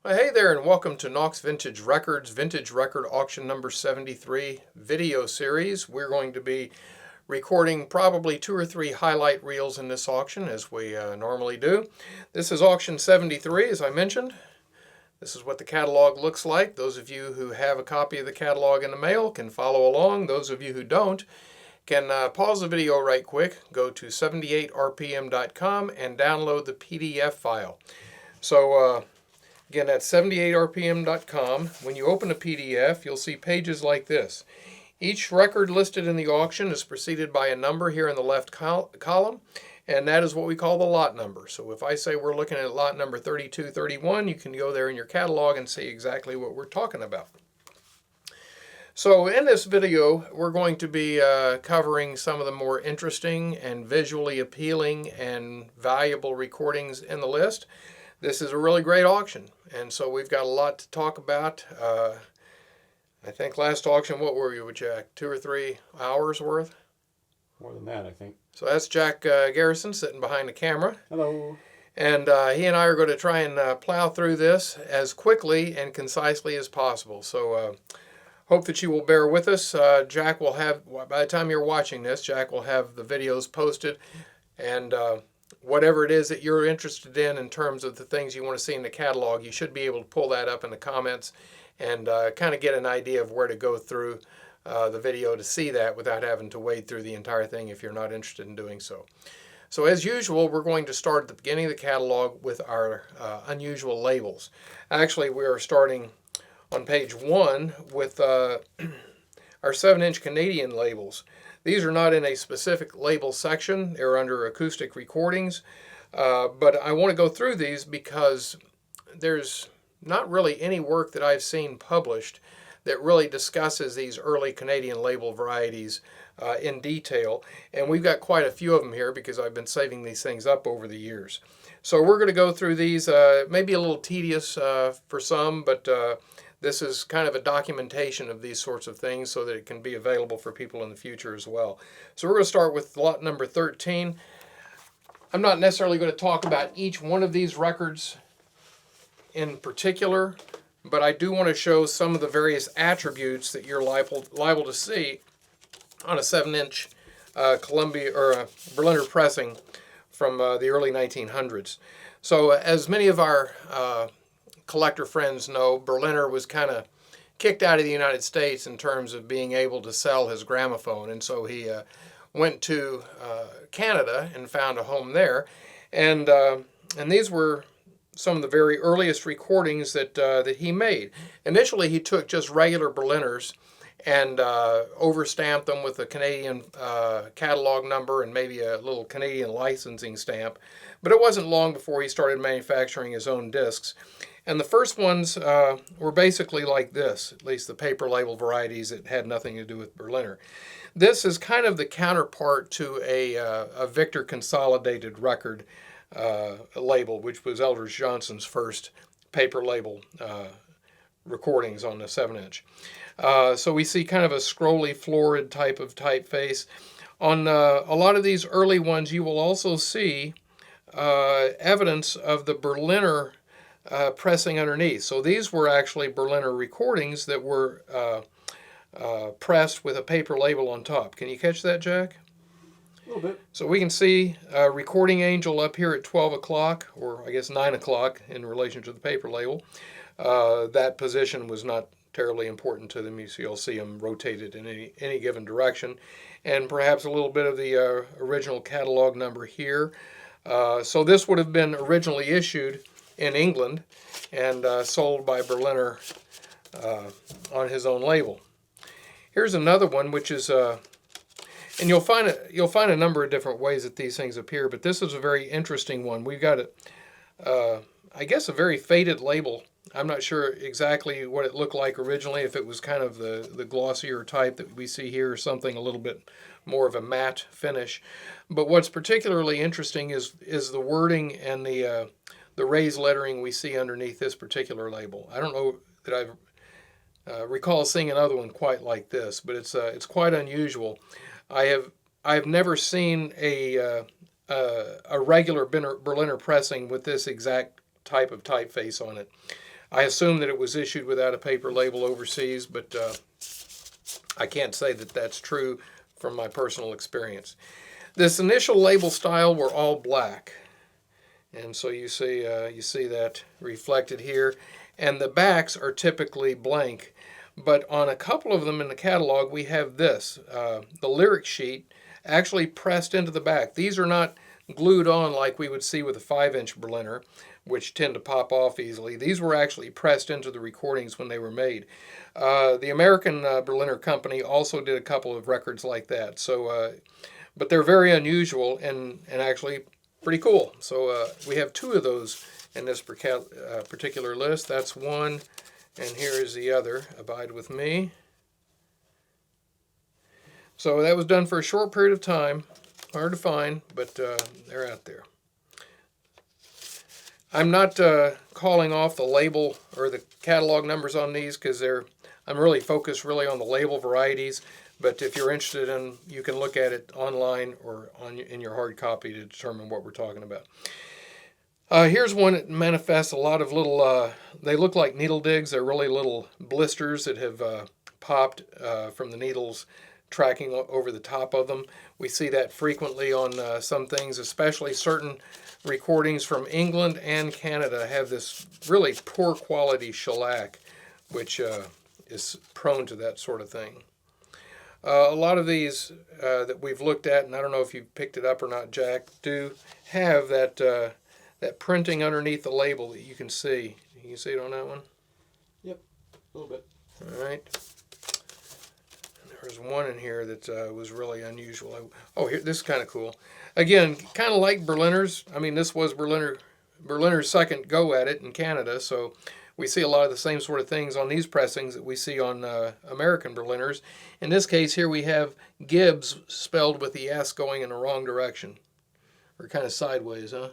Well, hey there, and welcome to Nauck's Vintage Records, Vintage Record Auction number 73 video series. We're going to be recording probably 2 or 3 highlight reels in this auction, as we normally do. This is auction 73, as I mentioned. This is what the catalog looks like. Those of you who have a copy of the catalog in the mail can follow along. Those of you who don't can pause the video right quick, go to 78rpm.com and download the PDF file. So, again, that's 78rpm.com. When you open a PDF, you'll see pages like this. Each record listed in the auction is preceded by a number here in the left column, and that is what we call the lot number. So if I say we're looking at lot number 3231, you can go there in your catalog and see exactly what we're talking about. So in this video, we're going to be covering some of the more interesting and visually appealing and valuable recordings in the list. This is a really great auction, and so we've got a lot to talk about. I think last auction, what were you, Jack? 2 or 3 hours worth? More than that, I think. So that's Jack Garrison sitting behind the camera. Hello. And he and I are going to try and plow through this as quickly and concisely as possible. So hope that you will bear with us. Jack will have, by the time you're watching this, Jack will have the videos posted, and whatever it is that you're interested in terms of the things you want to see in the catalog, you should be able to pull that up in the comments and kind of get an idea of where to go through the video to see that without having to wade through the entire thing if you're not interested in doing so. So as usual, we're going to start at the beginning of the catalog with our unusual labels. Actually, we are starting on page 1 with our 7-inch Canadian labels. These are not in a specific label section. They're under acoustic recordings. But I want to go through these because there's not really any work that I've seen published that really discusses these early Canadian label varieties in detail. And we've got quite a few of them here because I've been saving these things up over the years. So we're going to go through these. Maybe a little tedious for some, but this is kind of a documentation of these sorts of things so that it can be available for people in the future as well. So we're going to start with lot number 13. I'm not necessarily going to talk about each one of these records in particular, but I do want to show some of the various attributes that you're liable to see on a 7-inch Columbia or a Berliner pressing from the early 1900s. So as many of our collector friends know, Berliner was kind of kicked out of the United States in terms of being able to sell his gramophone, and so he went to Canada and found a home there, and these were some of the very earliest recordings that he made. Initially, he took just regular Berliners and overstamped them with a Canadian catalog number and maybe a little Canadian licensing stamp, but it wasn't long before he started manufacturing his own discs. And the first ones were basically like this, at least the paper label varieties that had nothing to do with Berliner. This is kind of the counterpart to a Victor Consolidated record label, which was Eldridge Johnson's first paper label recordings on the 7-inch. So we see kind of a scrolly, florid type of typeface. On a lot of these early ones, you will also see evidence of the Berliner pressing underneath. So these were actually Berliner recordings that were pressed with a paper label on top. Can you catch that, Jack? A little bit. So we can see Recording Angel up here at 12 o'clock, or I guess 9 o'clock in relation to the paper label. That position was not terribly important to them. You'll see them rotated in any given direction. And perhaps a little bit of the original catalog number here. So this would have been originally issued in England and sold by Berliner on his own label. Here's another one, which is and you'll find a number of different ways that these things appear, but this is a very interesting one. We've got I guess a very faded label. I'm not sure exactly what it looked like originally, if it was kind of the glossier type that we see here or something a little bit more of a matte finish. But what's particularly interesting is the wording and the raised lettering we see underneath this particular label. I don't know that I recall seeing another one quite like this, but it's quite unusual. I have never seen a regular Berliner pressing with this exact type of typeface on it. I assume that it was issued without a paper label overseas, but I can't say that that's true from my personal experience. This initial label style were all black, and so you see that reflected here, and the backs are typically blank. But on a couple of them in the catalog, we have this, the lyric sheet actually pressed into the back. These are not glued on like we would see with a 5-inch Berliner, which tend to pop off easily. These were actually pressed into the recordings when they were made. The American Berliner Company also did a couple of records like that. So, but they're very unusual and actually pretty cool. So we have 2 of those in this particular list. That's one. And here is the other, Abide With Me. So that was done for a short period of time. Hard to find, but they're out there. I'm not calling off the label or the catalog numbers on these because I'm really focused on the label varieties. But if you're interested in, you can look at it online or in your hard copy to determine what we're talking about. Here's one that manifests a lot of little, they look like needle digs. They're really little blisters that have popped from the needles tracking over the top of them. We see that frequently on some things, especially certain recordings from England and Canada have this really poor quality shellac, which is prone to that sort of thing. A lot of these that we've looked at, and I don't know if you picked it up or not, Jack, do have that that printing underneath the label that you can see. You can see it on that one? Yep, a little bit. All right. There's one in here that was really unusual. Oh, here, this is kind of cool. Again, kind of like Berliners. I mean, this was Berliner's second go at it in Canada, so we see a lot of the same sort of things on these pressings that we see on American Berliners. In this case here we have Gibbs spelled with the S going in the wrong direction. Or kind of sideways, huh?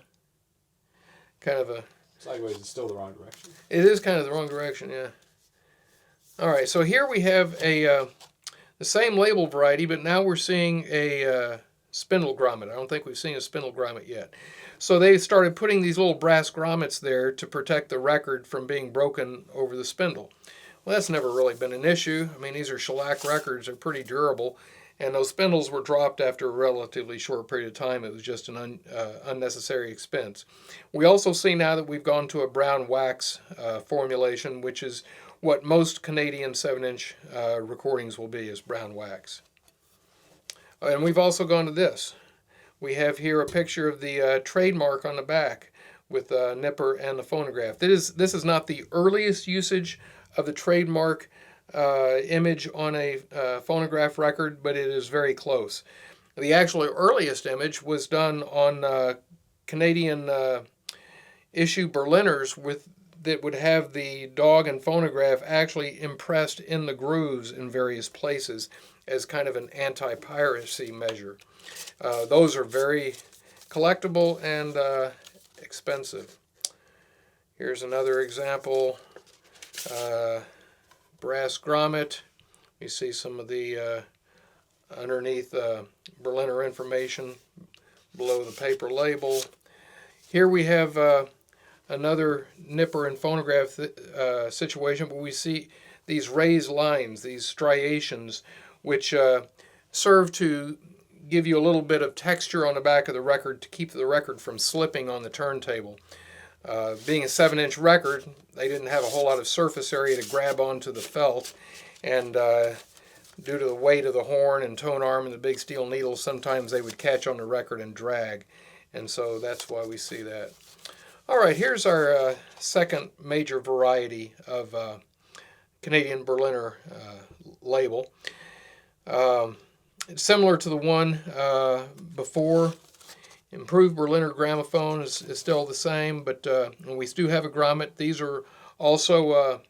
Kind of a... Sideways is still the wrong direction. It is kind of the wrong direction, yeah. All right, so here we have the same label variety, but now we're seeing a spindle grommet. I don't think we've seen a spindle grommet yet. So they started putting these little brass grommets there to protect the record from being broken over the spindle. Well, that's never really been an issue. I mean, these are shellac records. They're pretty durable. And those spindles were dropped after a relatively short period of time. It was just an unnecessary expense. We also see now that we've gone to a brown wax formulation, which is what most Canadian 7-inch recordings will be, is brown wax. And we've also gone to this. We have here a picture of the trademark on the back with the nipper and the phonograph. This is not the earliest usage of the trademark image on a phonograph record, but it is very close. The actual earliest image was done on Canadian issue Berliners that would have the dog and phonograph actually impressed in the grooves in various places as kind of an anti-piracy measure. Those are very collectible and expensive. Here's another example. Brass grommet. You see some of the underneath Berliner information below the paper label. Here we have another nipper and phonograph situation where we see these raised lines, these striations, which serve to give you a little bit of texture on the back of the record to keep the record from slipping on the turntable. Being a 7-inch record, they didn't have a whole lot of surface area to grab onto the felt, and due to the weight of the horn and tone arm and the big steel needles, sometimes they would catch on the record and drag, and so that's why we see that. All right, here's our second major variety of Canadian Berliner label. It's similar to the one before. Improved Berliner gramophone is still the same, but we do have a grommet. These are also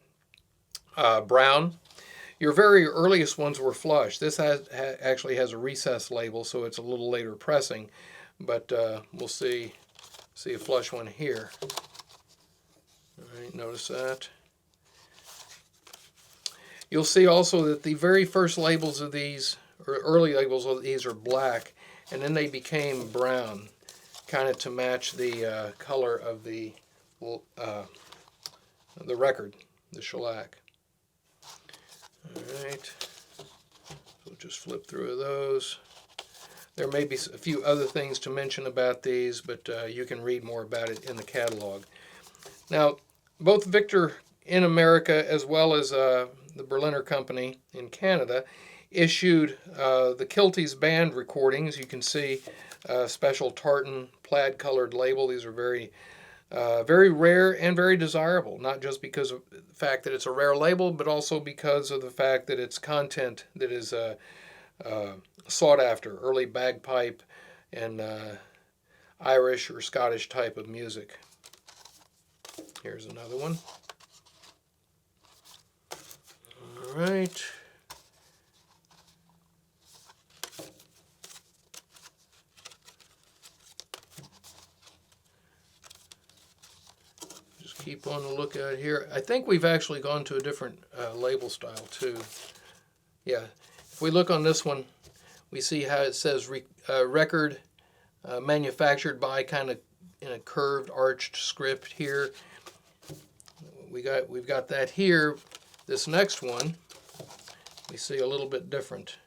brown. Your very earliest ones were flush. This actually has a recessed label, so it's a little later pressing, but we'll see a flush one here. All right, notice that. You'll see also that the very first labels of these, or early labels of these, are black, and then they became brown, kind of to match the color of the the record, the shellac. All right, so just flip through those. There may be a few other things to mention about these, but you can read more about it in the catalog. Now, both Victor in America as well as the Berliner Company in Canada issued the Kilties band recordings. You can see a special tartan plaid colored label. These are very rare and very desirable, not just because of the fact that it's a rare label, but also because of the fact that it's content that is sought after, early bagpipe and Irish or Scottish type of music. Here's another one. All right. Just keep on the lookout here. I think we've actually gone to a different label style too. Yeah, if we look on this one, we see how it says record manufactured by, kind of in a curved arched script here. We've got that here. This next one we see a little bit different.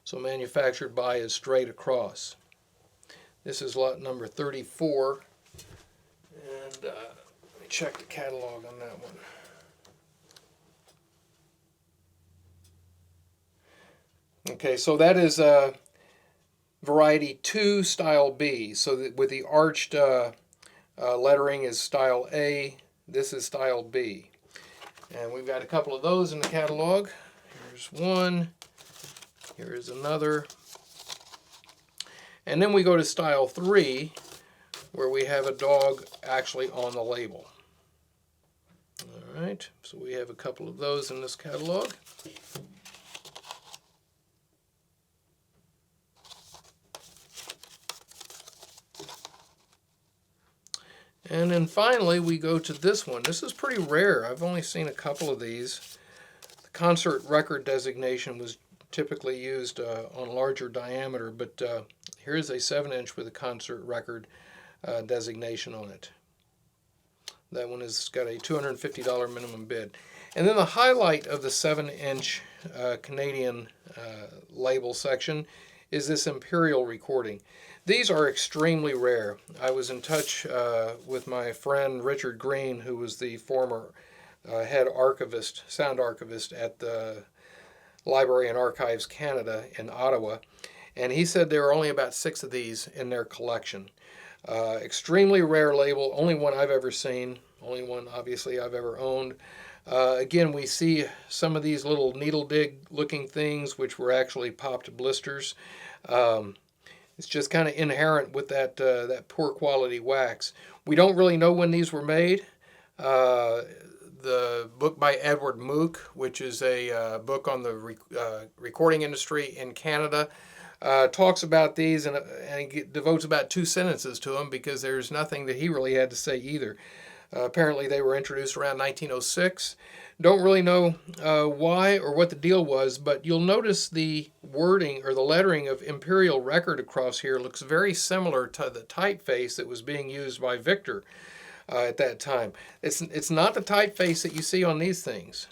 So manufactured by is straight across. This is lot number 34, and let me check the catalog on that one. Okay, so that is variety 2, style B. So that with the arched lettering is style A. This is style B. And we've got a couple of those in the catalog. Here's one. Here is another. And then we go to style 3, where we have a dog actually on the label. All right, so we have a couple of those in this catalog. And then finally we go to this one. This is pretty rare. I've only seen a couple of these. The concert record designation was typically used on larger diameter, but here's a 7-inch with a concert record designation on it. That one has got a $250 minimum bid. And then the highlight of the 7-inch Canadian label section is this Imperial recording. These are extremely rare. I was in touch with my friend Richard Green, who was the former head archivist, sound archivist at the Library and Archives Canada in Ottawa, and he said there are only about 6 of these in their collection. Extremely rare label, only one I've ever seen, only one obviously I've ever owned. Again, we see some of these little needle dig looking things which were actually popped blisters. It's just kind of inherent with that poor quality wax. We don't really know when these were made. The book by Edward Mook, which is a book on the recording industry in Canada, talks about these and he devotes about 2 sentences to them because there's nothing that he really had to say either. Apparently they were introduced around 1906. Don't really know why or what the deal was, but you'll notice the wording or the lettering of Imperial Record across here looks very similar to the typeface that was being used by Victor at that time. It's not the typeface that you see on these things.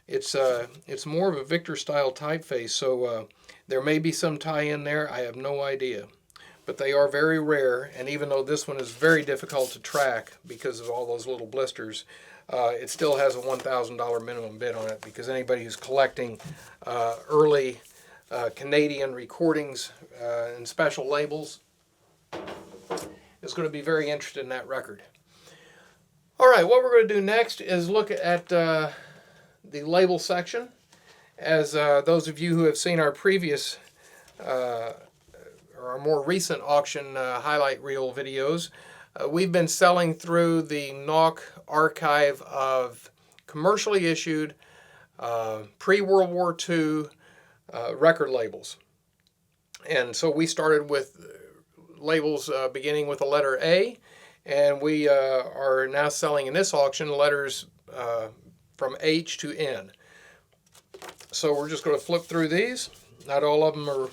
It's more of a Victor style typeface, so there may be some tie in there. I have no idea. But they are very rare, and even though this one is very difficult to track because of all those little blisters, it still has a $1,000 minimum bid on it, because anybody who's collecting early Canadian recordings and special labels is going to be very interested in that record. All right, what we're going to do next is look at the label section. As those of you who have seen our previous or our more recent auction highlight reel videos, we've been selling through the Nauck archive of commercially issued pre-World War II record labels. And so we started with labels beginning with the letter A, and we are now selling in this auction letters from H to N. So we're just going to flip through these. Not all of them are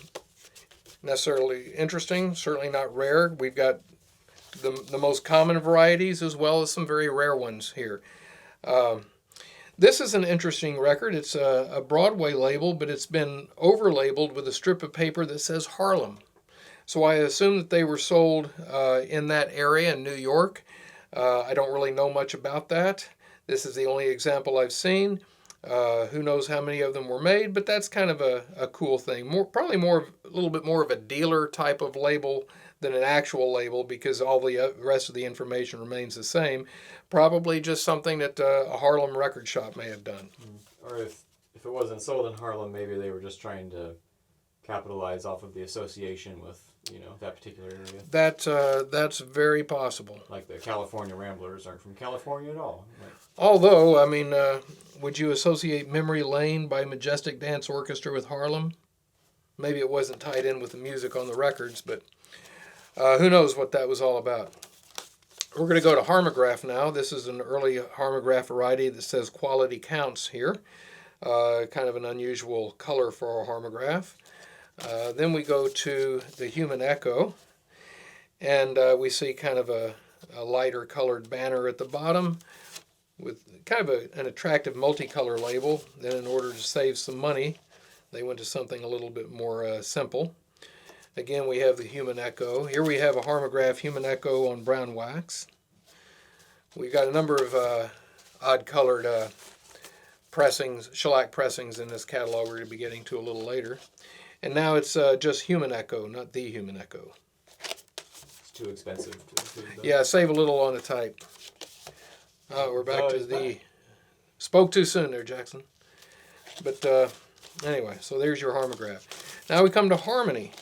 necessarily interesting, certainly not rare. We've got the most common varieties as well as some very rare ones here. This is an interesting record. It's a Broadway label, but it's been over-labeled with a strip of paper that says Harlem. So I assume that they were sold in that area in New York. I don't really know much about that. This is the only example I've seen. Who knows how many of them were made, but that's kind of a cool thing. Probably a little bit more of a dealer type of label than an actual label, because all the rest of the information remains the same. Probably just something that a Harlem record shop may have done. Or if it wasn't sold in Harlem, maybe they were just trying to capitalize off of the association with, that particular area. That's very possible. Like the California Ramblers aren't from California at all. Although, I mean, would you associate Memory Lane by Majestic Dance Orchestra with Harlem? Maybe it wasn't tied in with the music on the records, but who knows what that was all about. We're going to go to Harmograph now. This is an early Harmograph variety that says quality counts here. Kind of an unusual color for a Harmograph. Then we go to the Human Echo, and we see kind of a lighter colored banner at the bottom with kind of an attractive multicolor label. Then in order to save some money, they went to something a little bit more simple. Again, we have the Human Echo. Here we have a Harmograph Human Echo on brown wax. We've got a number of odd-colored pressings, shellac pressings in this catalog we're going to be getting to a little later. And now it's just Human Echo, not the Human Echo. It's too expensive to include those. Yeah, save a little on the type. We're back to the... Spoke too soon there, Jackson. But anyway, so there's your Harmograph. Now we come to Harmony.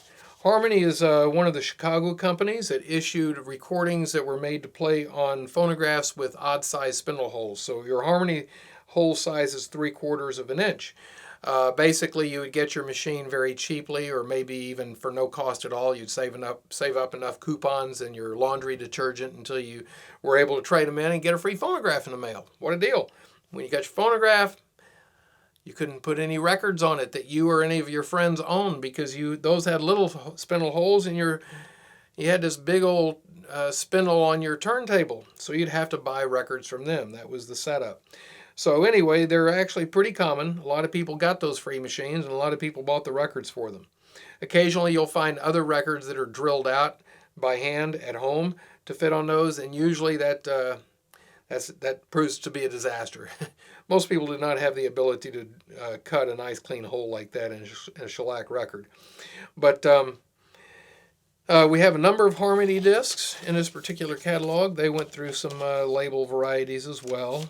Harmony is one of the Chicago companies that issued recordings that were made to play on phonographs with odd-sized spindle holes. So your Harmony hole size is 3/4 of an inch. Basically, you would get your machine very cheaply, or maybe even for no cost at all. You'd save up enough coupons in your laundry detergent until you were able to trade them in and get a free phonograph in the mail. What a deal. When you got your phonograph, you couldn't put any records on it that you or any of your friends owned, because those had little spindle holes, and you had this big old spindle on your turntable. So you'd have to buy records from them. That was the setup. So anyway, they're actually pretty common. A lot of people got those free machines, and a lot of people bought the records for them. Occasionally you'll find other records that are drilled out by hand at home to fit on those, and usually that proves to be a disaster. Most people do not have the ability to cut a nice clean hole like that in a shellac record. But we have a number of Harmony discs in this particular catalog. They went through some label varieties as well.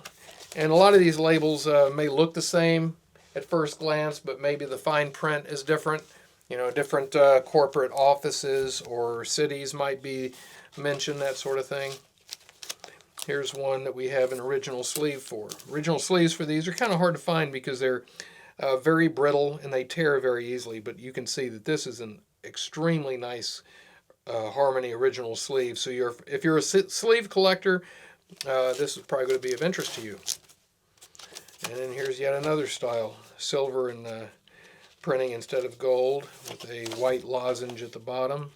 And a lot of these labels may look the same at first glance, but maybe the fine print is different. Different corporate offices or cities might be mentioned, that sort of thing. Here's one that we have an original sleeve for. Original sleeves for these are kind of hard to find because they're very brittle and they tear very easily, but you can see that this is an extremely nice Harmony original sleeve. So if you're a sleeve collector, this is probably going to be of interest to you. And then here's yet another style, silver and printing instead of gold, with a white lozenge at the bottom.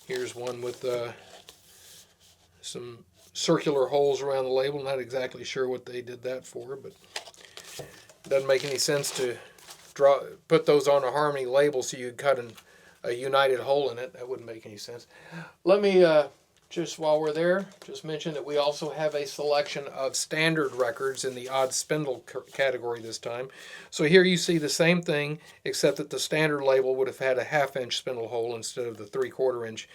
Here's one with some circular holes around the label. Not exactly sure what they did that for, but it doesn't make any sense to put those on a Harmony label so you cut a united hole in it. That wouldn't make any sense. Let me, just while we're there, just mention that we also have a selection of standard records in the odd spindle category this time. So here you see the same thing, except that the standard label would have had a 1/2 inch spindle hole instead of the 3/4 inch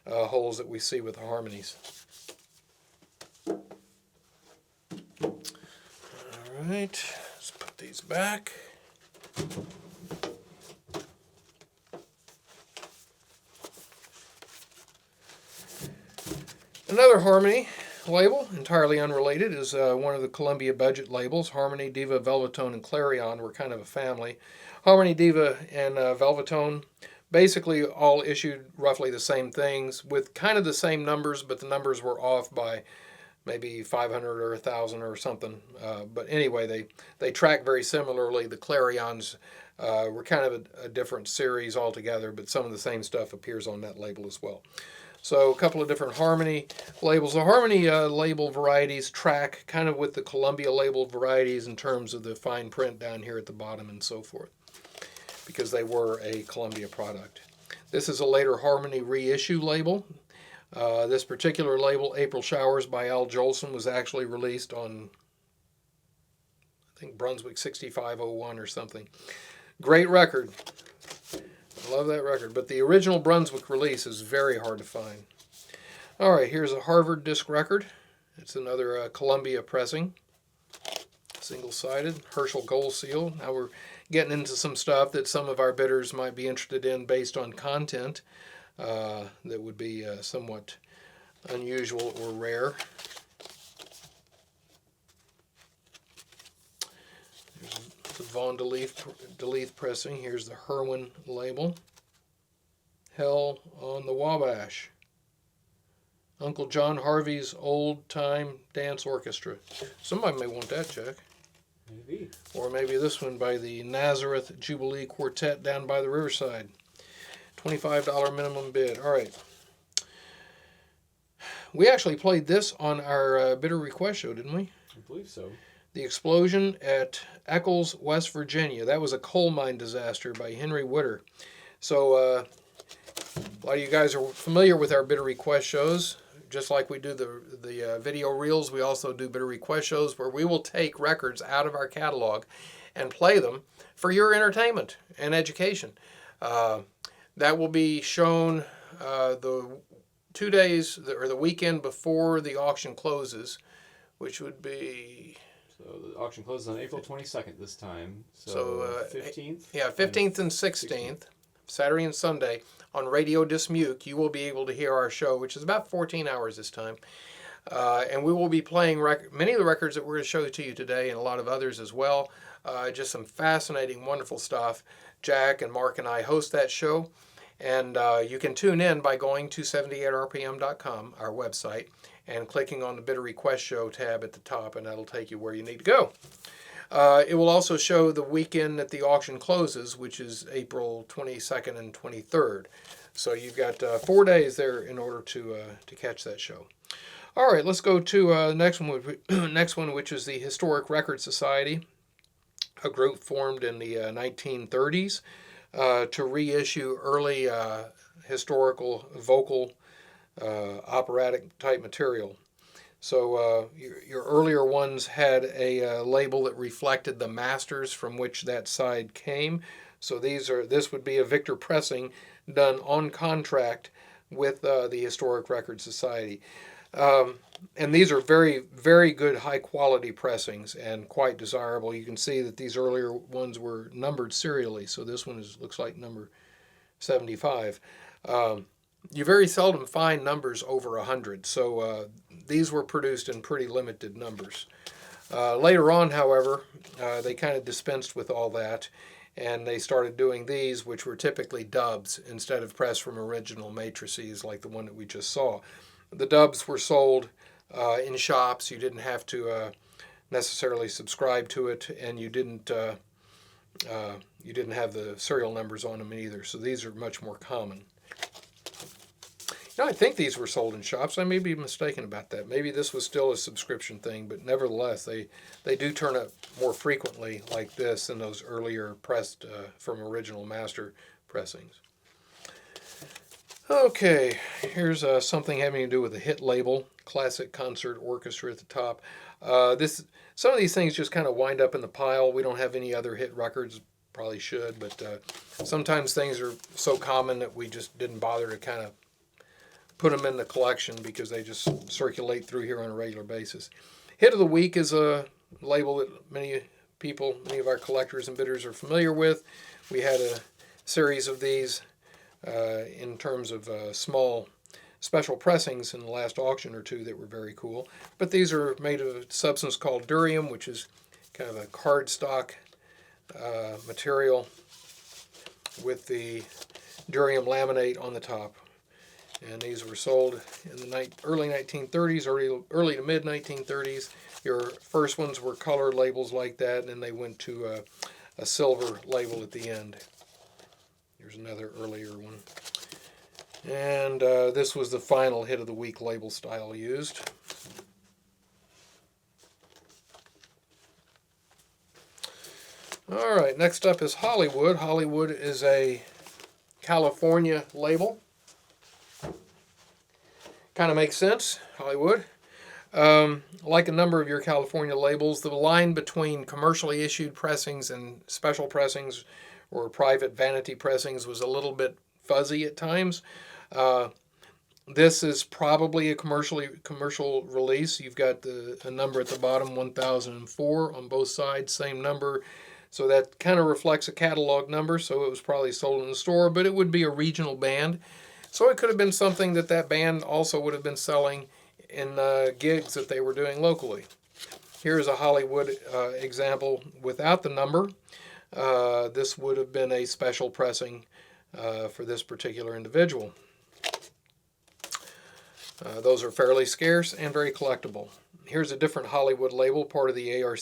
holes that we see with the Harmonies. All right, let's put these back. Another Harmony label, entirely unrelated, is one of the Columbia budget labels. Harmony, Diva, Velvetone, and Clarion were kind of a family. Harmony, Diva, and Velvetone basically all issued roughly the same things with kind of the same numbers, but the numbers were off by maybe 500 or 1,000 or something. But anyway, they track very similarly. The Clarions were kind of a different series altogether, but some of the same stuff appears on that label as well. So a couple of different Harmony labels. The Harmony label varieties track kind of with the Columbia label varieties in terms of the fine print down here at the bottom and so forth, because they were a Columbia product. This is a later Harmony reissue label. This particular label, April Showers by Al Jolson, was actually released on, I think, Brunswick 6501 or something. Great record. I love that record. But the original Brunswick release is very hard to find. All right, here's a Harvard disc record. It's another Columbia pressing. Single-sided, Herschel Gold Seal. Now we're getting into some stuff that some of our bidders might be interested in based on content that would be somewhat unusual or rare. There's the Von DeLeith pressing. Here's the Herwin label. Hell on the Wabash. Uncle John Harvey's Old Time Dance Orchestra. Somebody may want that, Jack. Maybe. Or maybe this one by the Nazareth Jubilee Quartet down by the riverside. $25 minimum bid. All right. We actually played this on our bidder request show, didn't we? I believe so. The Explosion at Eccles, West Virginia. That was a coal mine disaster by Henry Witter. So a lot of you guys are familiar with our bidder request shows. Just like we do the video reels, we also do bidder request shows where we will take records out of our catalog and play them for your entertainment and education. That will be shown the 2 days or the weekend before the auction closes, which would be... So the auction closes on April 22nd this time. So 15th? Yeah, 15th and 16th, Saturday and Sunday. On Radio Dismuke, you will be able to hear our show, which is about 14 hours this time. And we will be playing many of the records that we're going to show to you today and a lot of others as well. Just some fascinating, wonderful stuff. Jack and Mark and I host that show. And you can tune in by going to 78rpm.com, our website, and clicking on the Bidder Request Show tab at the top, and that'll take you where you need to go. It will also show the weekend that the auction closes, which is April 22nd and 23rd. So you've got 4 days there in order to catch that show. All right, let's go to the next one, which is the Historic Record Society, a group formed in the 1930s to reissue early historical vocal operatic type material. So your earlier ones had a label that reflected the masters from which that side came. So this would be a Victor pressing done on contract with the Historic Record Society. And these are very, very good high quality pressings and quite desirable. You can see that these earlier ones were numbered serially. So this one looks like number 75. You very seldom find numbers over 100, so these were produced in pretty limited numbers. Later on, however, they kind of dispensed with all that, and they started doing these, which were typically dubs instead of pressed from original matrices like the one that we just saw. The dubs were sold in shops. You didn't have to necessarily subscribe to it, and you didn't have the serial numbers on them either, so these are much more common. I think these were sold in shops. I may be mistaken about that. Maybe this was still a subscription thing, but nevertheless, they do turn up more frequently like this than those earlier pressed from original master pressings. Okay, here's something having to do with a hit label, Classic Concert Orchestra at the top. Some of these things just kind of wind up in the pile. We don't have any other hit records. Probably should, but sometimes things are so common that we just didn't bother to kind of put them in the collection because they just circulate through here on a regular basis. Hit of the Week is a label that many of our collectors and bidders are familiar with. We had a series of these in terms of small special pressings in the last auction or two that were very cool. But these are made of a substance called durium, which is kind of a cardstock material with the durium laminate on the top. And these were sold in the early 1930s, early to mid 1930s. Your first ones were color labels like that, and then they went to a silver label at the end. Here's another earlier one. And this was the final hit of the week label style used. All right, next up is Hollywood. Hollywood is a California label. Kind of makes sense, Hollywood. Like a number of your California labels, the line between commercially issued pressings and special pressings or private vanity pressings was a little bit fuzzy at times. This is probably a commercial release. You've got a number at the bottom, 1004 on both sides, same number. So that kind of reflects a catalog number, so it was probably sold in the store, but it would be a regional band. So it could have been something that band also would have been selling in gigs that they were doing locally. Here's a Hollywood example without the number. This would have been a special pressing for this particular individual. Those are fairly scarce and very collectible. Here's a different Hollywood label, part of the ARC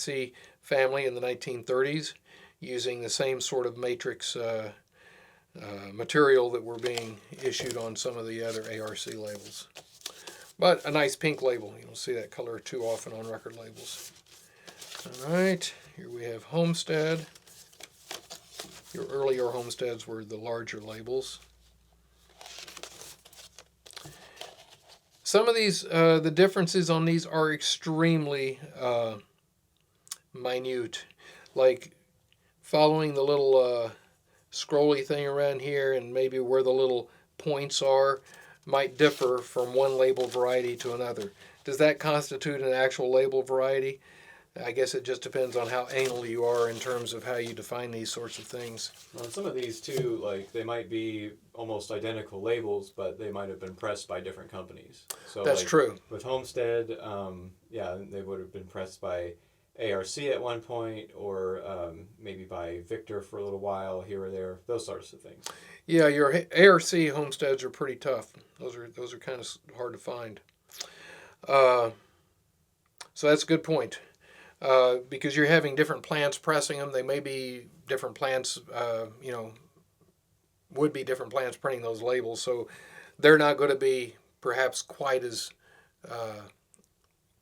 family in the 1930s, using the same sort of matrix material that were being issued on some of the other ARC labels. But a nice pink label. You don't see that color too often on record labels. All right, here we have Homestead. Your earlier Homesteads were the larger labels. Some of these, the differences on these are extremely minute. Like following the little scrolly thing around here and maybe where the little points are might differ from one label variety to another. Does that constitute an actual label variety? I guess it just depends on how anal you are in terms of how you define these sorts of things. Well, some of these too, like they might be almost identical labels, but they might have been pressed by different companies. So that's like, true. With Homestead, yeah, they would have been pressed by ARC at one point, or maybe by Victor for a little while here or there. Those sorts of things. Yeah, your ARC Homesteads are pretty tough. Those are kind of hard to find. So that's a good point. Because you're having different plants pressing them. They may be different plants, would be different plants printing those labels. So they're not going to be perhaps quite as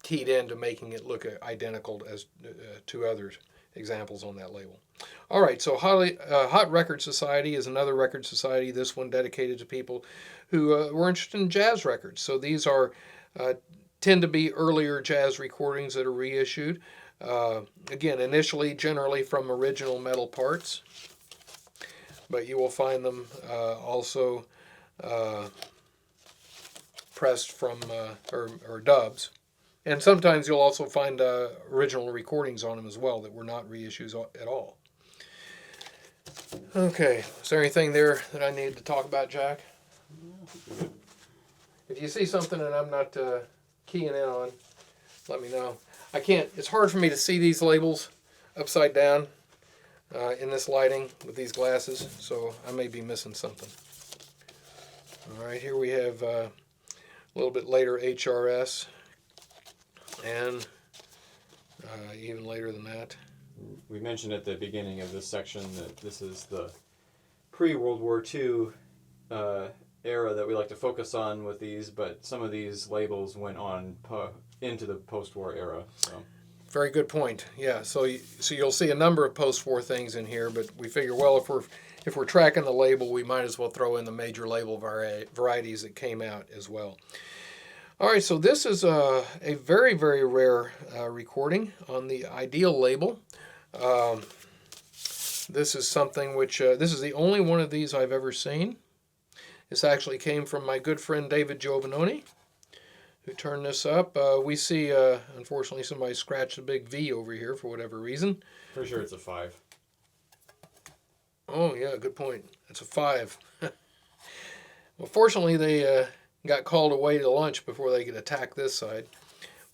keyed in to making it look identical as to other examples on that label. All right, so Hot Record Society is another record society, this one dedicated to people who were interested in jazz records. So these are tend to be earlier jazz recordings that are reissued. Again, initially generally from original metal parts, but you will find them also pressed from or dubs. And sometimes you'll also find original recordings on them as well that were not reissues at all. Okay, is there anything there that I need to talk about, Jack? If you see something that I'm not keying in on, let me know. I can't, it's hard for me to see these labels upside down in this lighting with these glasses, so I may be missing something. All right, here we have a little bit later HRS, and even later than that. We mentioned at the beginning of this section that this is the pre-World War II era that we like to focus on with these, but some of these labels went on into the post-war era. So. Very good point. Yeah, so you'll see a number of post-war things in here, but we figure, well, if we're tracking the label, we might as well throw in the major label varieties that came out as well. All right, so this is a very, very rare recording on the Ideal label. This is something which, this is the only one of these I've ever seen. This actually came from my good friend David Giovanoni, who turned this up. We see, unfortunately, somebody scratched a big V over here for whatever reason. Pretty sure it's a 5. Oh, yeah, good point. It's a 5. Well, fortunately, they got called away to lunch before they could attack this side.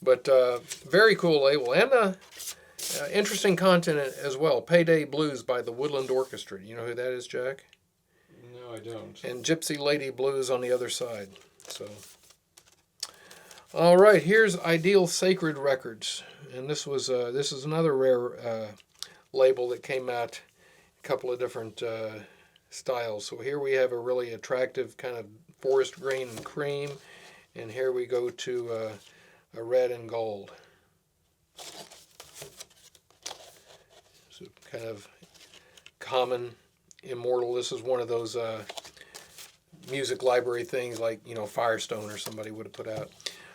But very cool label. And interesting content as well. Payday Blues by the Woodland Orchestra. You know who that is, Jack? No, I don't. And Gypsy Lady Blues on the other side. So, all right, here's Ideal Sacred Records, and this is another rare label that came out a couple of different styles. So here we have a really attractive kind of forest green and cream, and here we go to a red and gold. So kind of common, immortal. This is one of those music library things like, Firestone or somebody would have put out.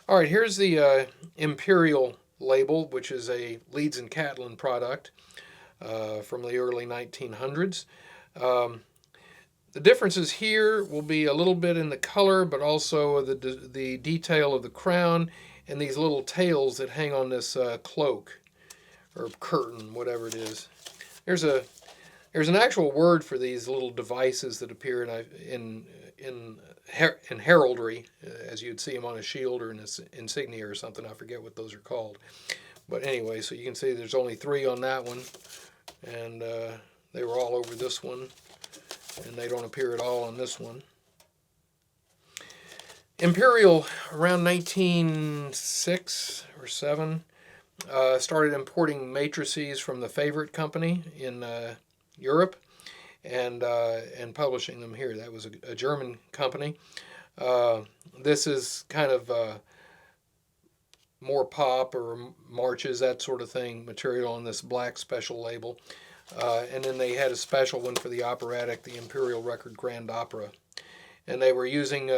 All right, here's the Imperial label, which is a Leeds and Catlin product from the early 1900s. The differences here will be a little bit in the color, but also the detail of the crown and these little tails that hang on this cloak or curtain, whatever it is. There's an actual word for these little devices that appear in heraldry, as you'd see them on a shield or an insignia or something. I forget what those are called. But anyway, so you can see there's only 3 on that one, and they were all over this one, and they don't appear at all on this one. Imperial, around 1906 or 7, started importing matrices from the Favorite Company in Europe and publishing them here. That was a German company. This is kind of more pop or marches, that sort of thing, material on this black special label. And then they had a special one for the operatic, the Imperial Record Grand Opera. And they were using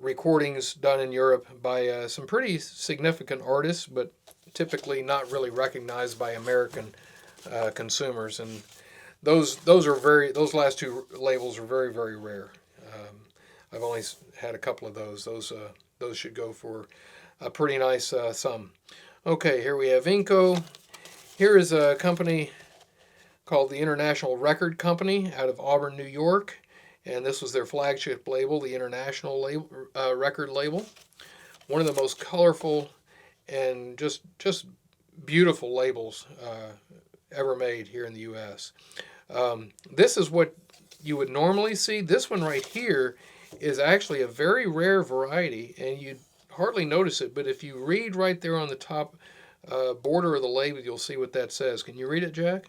recordings done in Europe by some pretty significant artists, but typically not really recognized by American consumers. And those last 2 labels are very, very rare. I've only had a couple of those. Those should go for a pretty nice sum. Okay, here we have Inco. Here is a company called the International Record Company out of Auburn, New York, and this was their flagship label, the International Record label. One of the most colorful and just beautiful labels ever made here in the U.S. This is what you would normally see. This one right here is actually a very rare variety, and you'd hardly notice it, but if you read right there on the top border of the label, you'll see what that says. Can you read it, Jack?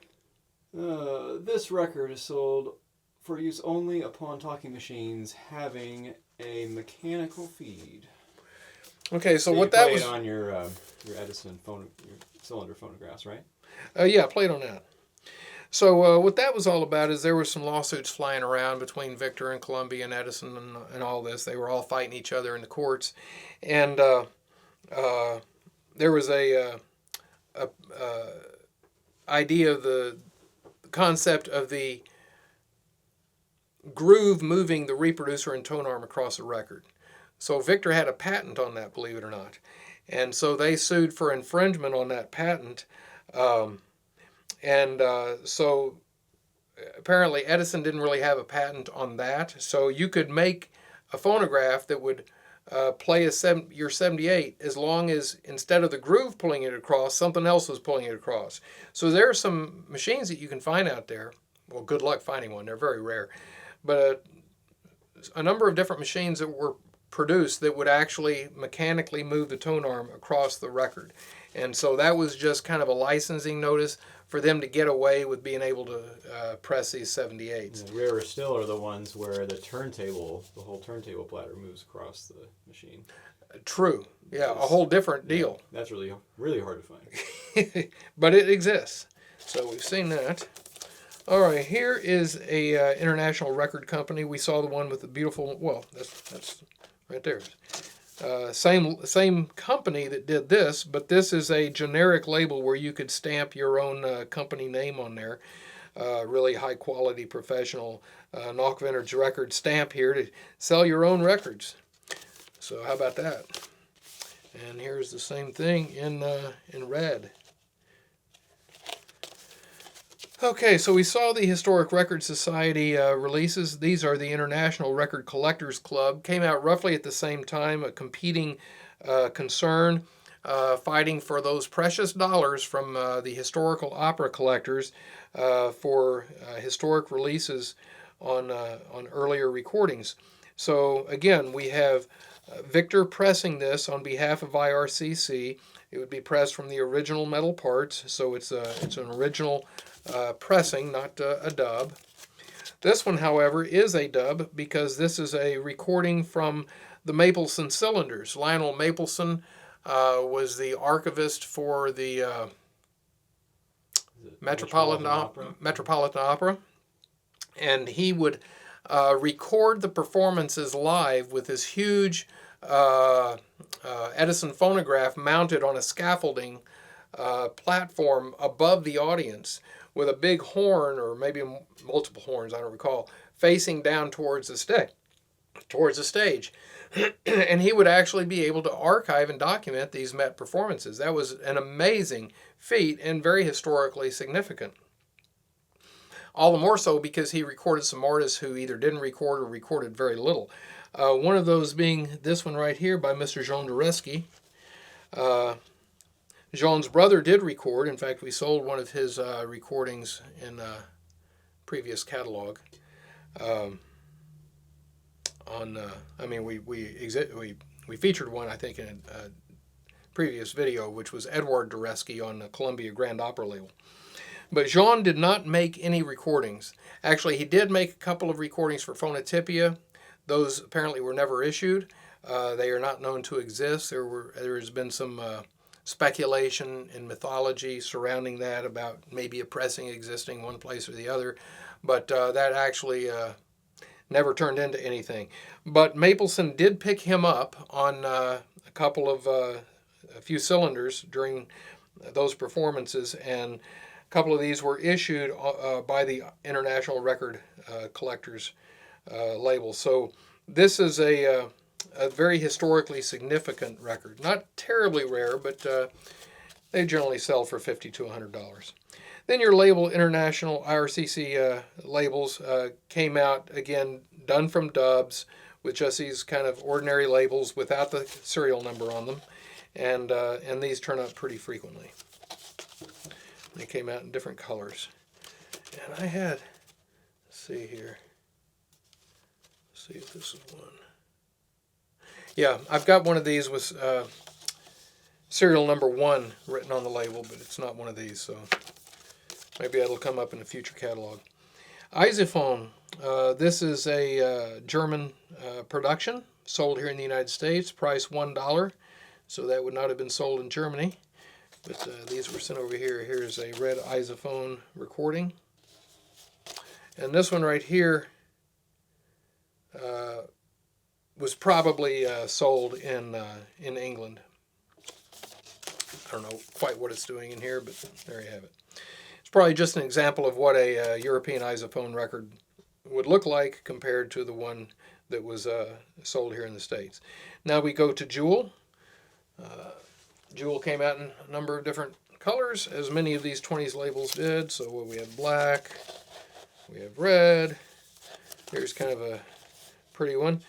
This record is sold for use only upon talking machines having a mechanical feed. Okay, so you what that play was it on your Edison your cylinder phonographs, right? Yeah, I played on that. So what that was all about is there were some lawsuits flying around between Victor and Columbia and Edison and all this. They were all fighting each other in the courts, and there was a idea of the concept of the groove moving the reproducer and tone arm across a record. So Victor had a patent on that, believe it or not, and so they sued for infringement on that patent. So apparently Edison didn't really have a patent on that. So you could make a phonograph that would play your 78 as long as instead of the groove pulling it across, something else was pulling it across. So there are some machines that you can find out there. Well, good luck finding one. They're very rare. But a number of different machines that were produced that would actually mechanically move the tone arm across the record. And so that was just kind of a licensing notice for them to get away with being able to press these 78s. And rarer still are the ones where the whole turntable platter moves across the machine. True. Yeah, a whole different deal. Yeah, that's really, really hard to find. But it exists. So we've seen that. All right, here is a international record company. We saw the one with the beautiful, well, that's right there. Same company that did this, but this is a generic label where you could stamp your own company name on there. Really high quality professional Nauck Vintage record stamp here to sell your own records. So how about that? And here's the same thing in red. Okay, so we saw the Historic Record Society releases. These are the International Record Collectors Club. Came out roughly at the same time, a competing concern fighting for those precious dollars from the historical opera collectors for historic releases on earlier recordings. So again, we have Victor pressing this on behalf of IRCC. It would be pressed from the original metal parts, so it's an original pressing, not a dub. This one, however, is a dub because this is a recording from the Mapleson cylinders. Lionel Mapleson was the archivist for the Metropolitan Opera, and he would record the performances live with this huge Edison phonograph mounted on a scaffolding platform above the audience with a big horn, or maybe multiple horns, I don't recall, facing down towards the stage. And he would actually be able to archive and document these Met performances. That was an amazing feat and very historically significant. All the more so because he recorded some artists who either didn't record or recorded very little. One of those being this one right here by Mr. Jean Dureski. Jean's brother did record. In fact, we sold one of his recordings in a previous catalog. We featured one, I think, in a previous video, which was Edward Dureski on the Columbia Grand Opera label. But Jean did not make any recordings. Actually, he did make a couple of recordings for Phonotypia. Those apparently were never issued. They are not known to exist. There has been some speculation and mythology surrounding that about maybe a pressing existing one place or the other, but that actually never turned into anything. But Mapleson did pick him up on a few cylinders during those performances, and a couple of these were issued by the International Record Collectors label. So this is a very historically significant record. Not terribly rare, but they generally sell for $50 to $100. Then your label international IRCC labels came out, again, done from dubs with just these kind of ordinary labels without the serial number on them. And these turn up pretty frequently. They came out in different colors. And I had, let's see here. Let's see if this is one. Yeah, I've got one of these with serial number 1 written on the label, but it's not one of these, so maybe that'll come up in a future catalog. Isophone, this is a German production, sold here in the United States, price $1, so that would not have been sold in Germany, but these were sent over here. Here's a red Isophone recording. And this one right here was probably sold in England. I don't know quite what it's doing in here, but there you have it. It's probably just an example of what a European isophone record would look like compared to the one that was sold here in the States. Now we go to Jewel. Jewel came out in a number of different colors, as many of these 20s labels did. So we have black, we have red. Here's kind of a pretty one.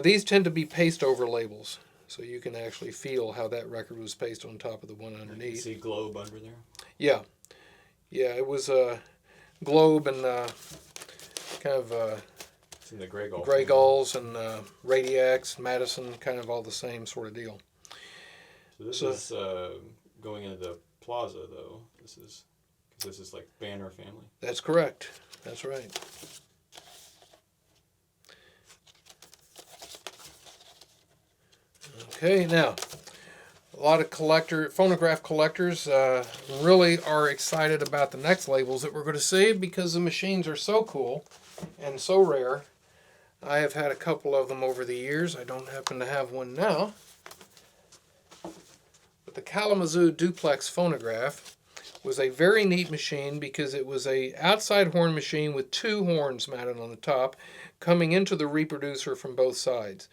These tend to be paste over labels, so you can actually feel how that record was pasted on top of the one underneath. You see globe under there? Yeah. Yeah, it was a globe and kind of it's in the Grey Gulls and Radiacs, Madison, kind of all the same sort of deal. So this is going into the Plaza, though. This is like Banner family. That's correct. That's right. Okay, now, a lot of phonograph collectors really are excited about the next labels that we're going to see because the machines are so cool and so rare. I have had a couple of them over the years. I don't happen to have one now. But the Kalamazoo duplex phonograph was a very neat machine because it was a outside horn machine with 2 horns mounted on the top coming into the reproducer from both sides,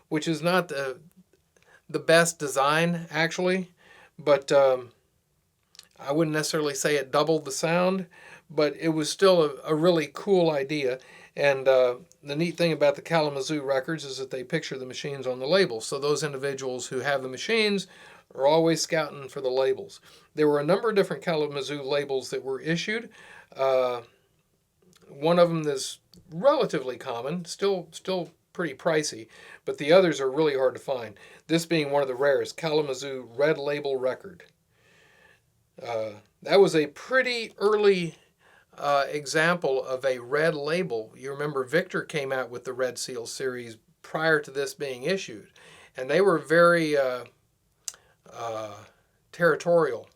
which is not the best design, actually, but I wouldn't necessarily say it doubled the sound, but it was still a really cool idea. And the neat thing about the Kalamazoo records is that they picture the machines on the labels. So those individuals who have the machines are always scouting for the labels. There were a number of different Kalamazoo labels that were issued. One of them is relatively common, still pretty pricey, but the others are really hard to find. This being one of the rarest, Kalamazoo Red Label record. That was a pretty early example of a red label. You remember Victor came out with the Red Seal series prior to this being issued, and they were very territorial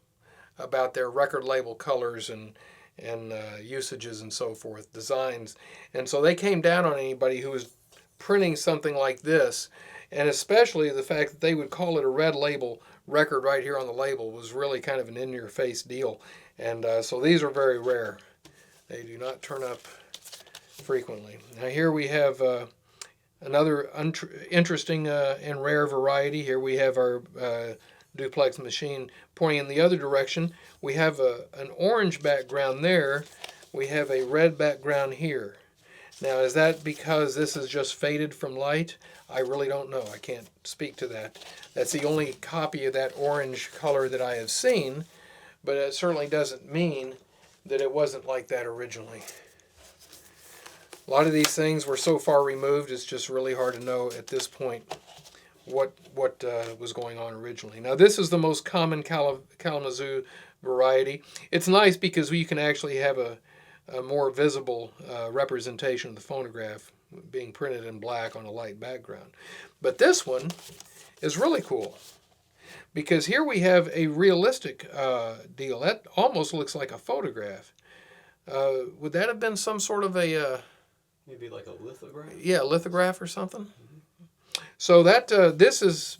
about their record label colors and usages and so forth, designs. And so they came down on anybody who was printing something like this, and especially the fact that they would call it a red label record right here on the label was really kind of an in-your-face deal. And so these are very rare. They do not turn up frequently. Now here we have another interesting and rare variety. Here we have our duplex machine pointing in the other direction. We have an orange background there. We have a red background here. Now, is that because this is just faded from light? I really don't know. I can't speak to that. That's the only copy of that orange color that I have seen, but it certainly doesn't mean that it wasn't like that originally. A lot of these things were so far removed, it's just really hard to know at this point what was going on originally. Now, this is the most common Kalamazoo variety. It's nice because you can actually have a more visible representation of the phonograph being printed in black on a light background. But this one is really cool because here we have a realistic deal. That almost looks like a photograph. Would that have been some sort of a... maybe like a lithograph? Yeah, lithograph or something. So that this is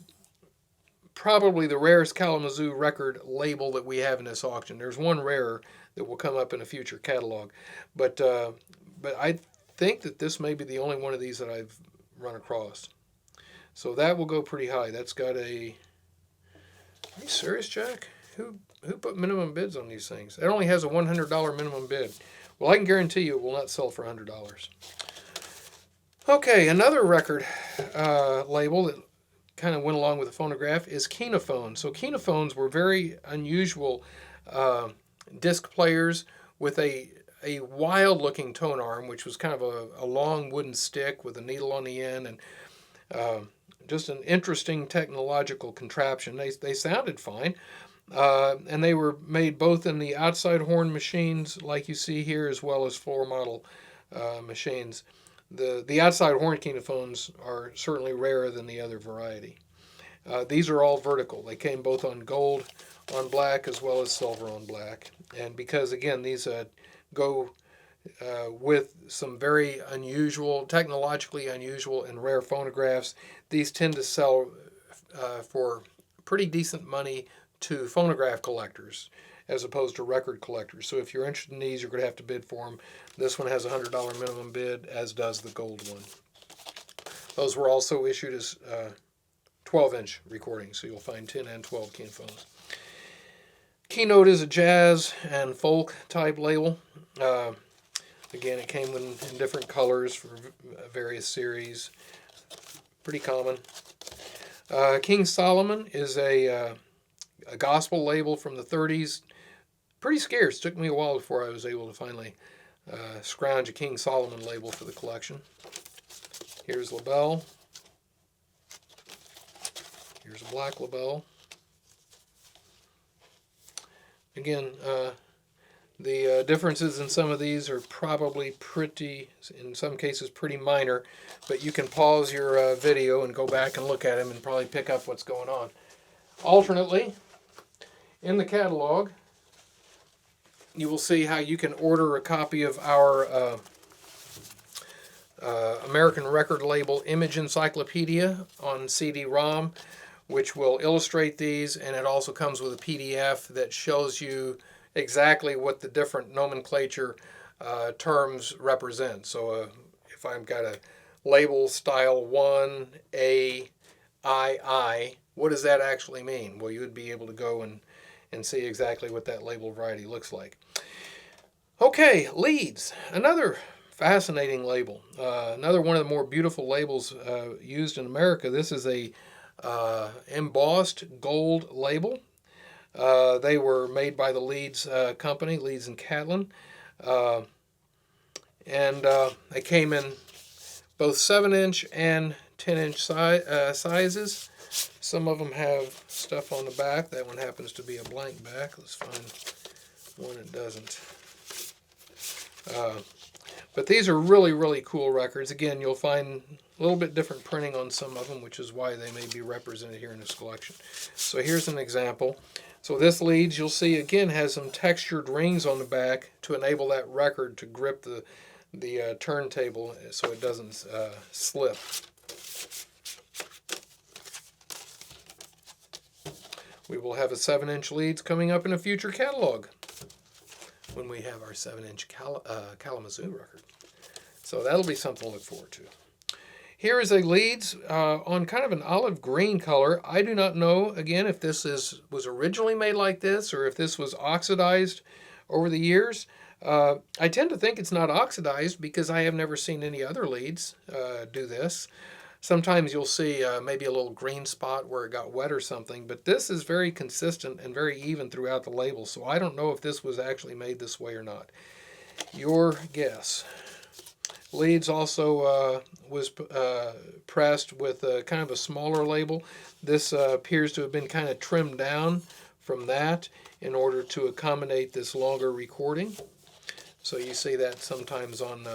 probably the rarest Kalamazoo record label that we have in this auction. There's one rarer that will come up in a future catalog, but I think that this may be the only one of these that I've run across. So that will go pretty high. That's got a... Are you serious, Jack? Who put minimum bids on these things? It only has a $100 minimum bid. Well, I can guarantee you it will not sell for $100. Okay, another record label that kind of went along with the phonograph is kinophones. So kinophones were very unusual disc players with a wild-looking tone arm, which was kind of a long wooden stick with a needle on the end, and just an interesting technological contraption. They sounded fine, and they were made both in the outside horn machines, like you see here, as well as floor model machines. The outside horn kinophones are certainly rarer than the other variety. These are all vertical. They came both on gold on black as well as silver on black. And because, again, these go with some very unusual, technologically unusual and rare phonographs, these tend to sell for pretty decent money to phonograph collectors as opposed to record collectors. So if you're interested in these, you're going to have to bid for them. This one has a $100 minimum bid, as does the gold one. Those were also issued as 12-inch recordings, so you'll find 10 and 12 kinophones. Keynote is a jazz and folk type label. Again, it came in different colors for various series. Pretty common. King Solomon is a gospel label from the 30s. Pretty scarce. Took me a while before I was able to finally scrounge a King Solomon label for the collection. Here's LaBelle. Here's a black LaBelle. Again, the differences in some of these are probably pretty, in some cases, pretty minor, but you can pause your video and go back and look at them and probably pick up what's going on. Alternately, in the catalog, you will see how you can order a copy of our American record label Image Encyclopedia on CD-ROM, which will illustrate these, and it also comes with a PDF that shows you exactly what the different nomenclature terms represent. So if I've got a label style 1, A, I, what does that actually mean? Well, you would be able to go and see exactly what that label variety looks like. Okay, Leeds, another fascinating label. Another one of the more beautiful labels used in America. This is a embossed gold label. They were made by the Leeds company, Leeds and Catlin. And they came in both 7-inch and 10-inch sizes. Some of them have stuff on the back. That one happens to be a blank back. Let's find one that doesn't. But these are really, really cool records. Again, you'll find a little bit different printing on some of them, which is why they may be represented here in this collection. So here's an example. So this leads, you'll see, again, has some textured rings on the back to enable that record to grip the turntable so it doesn't slip. We will have a 7-inch leads coming up in a future catalog when we have our 7-inch Kalamazoo record. So that'll be something to look forward to. Here is a leads on kind of an olive green color. I do not know, again, if this was originally made like this or if this was oxidized over the years. I tend to think it's not oxidized because I have never seen any other leads do this. Sometimes you'll see maybe a little green spot where it got wet or something, but this is very consistent and very even throughout the label, so I don't know if this was actually made this way or not. Your guess. Leads also was pressed with kind of a smaller label. This appears to have been kind of trimmed down from that in order to accommodate this longer recording. So you see that sometimes on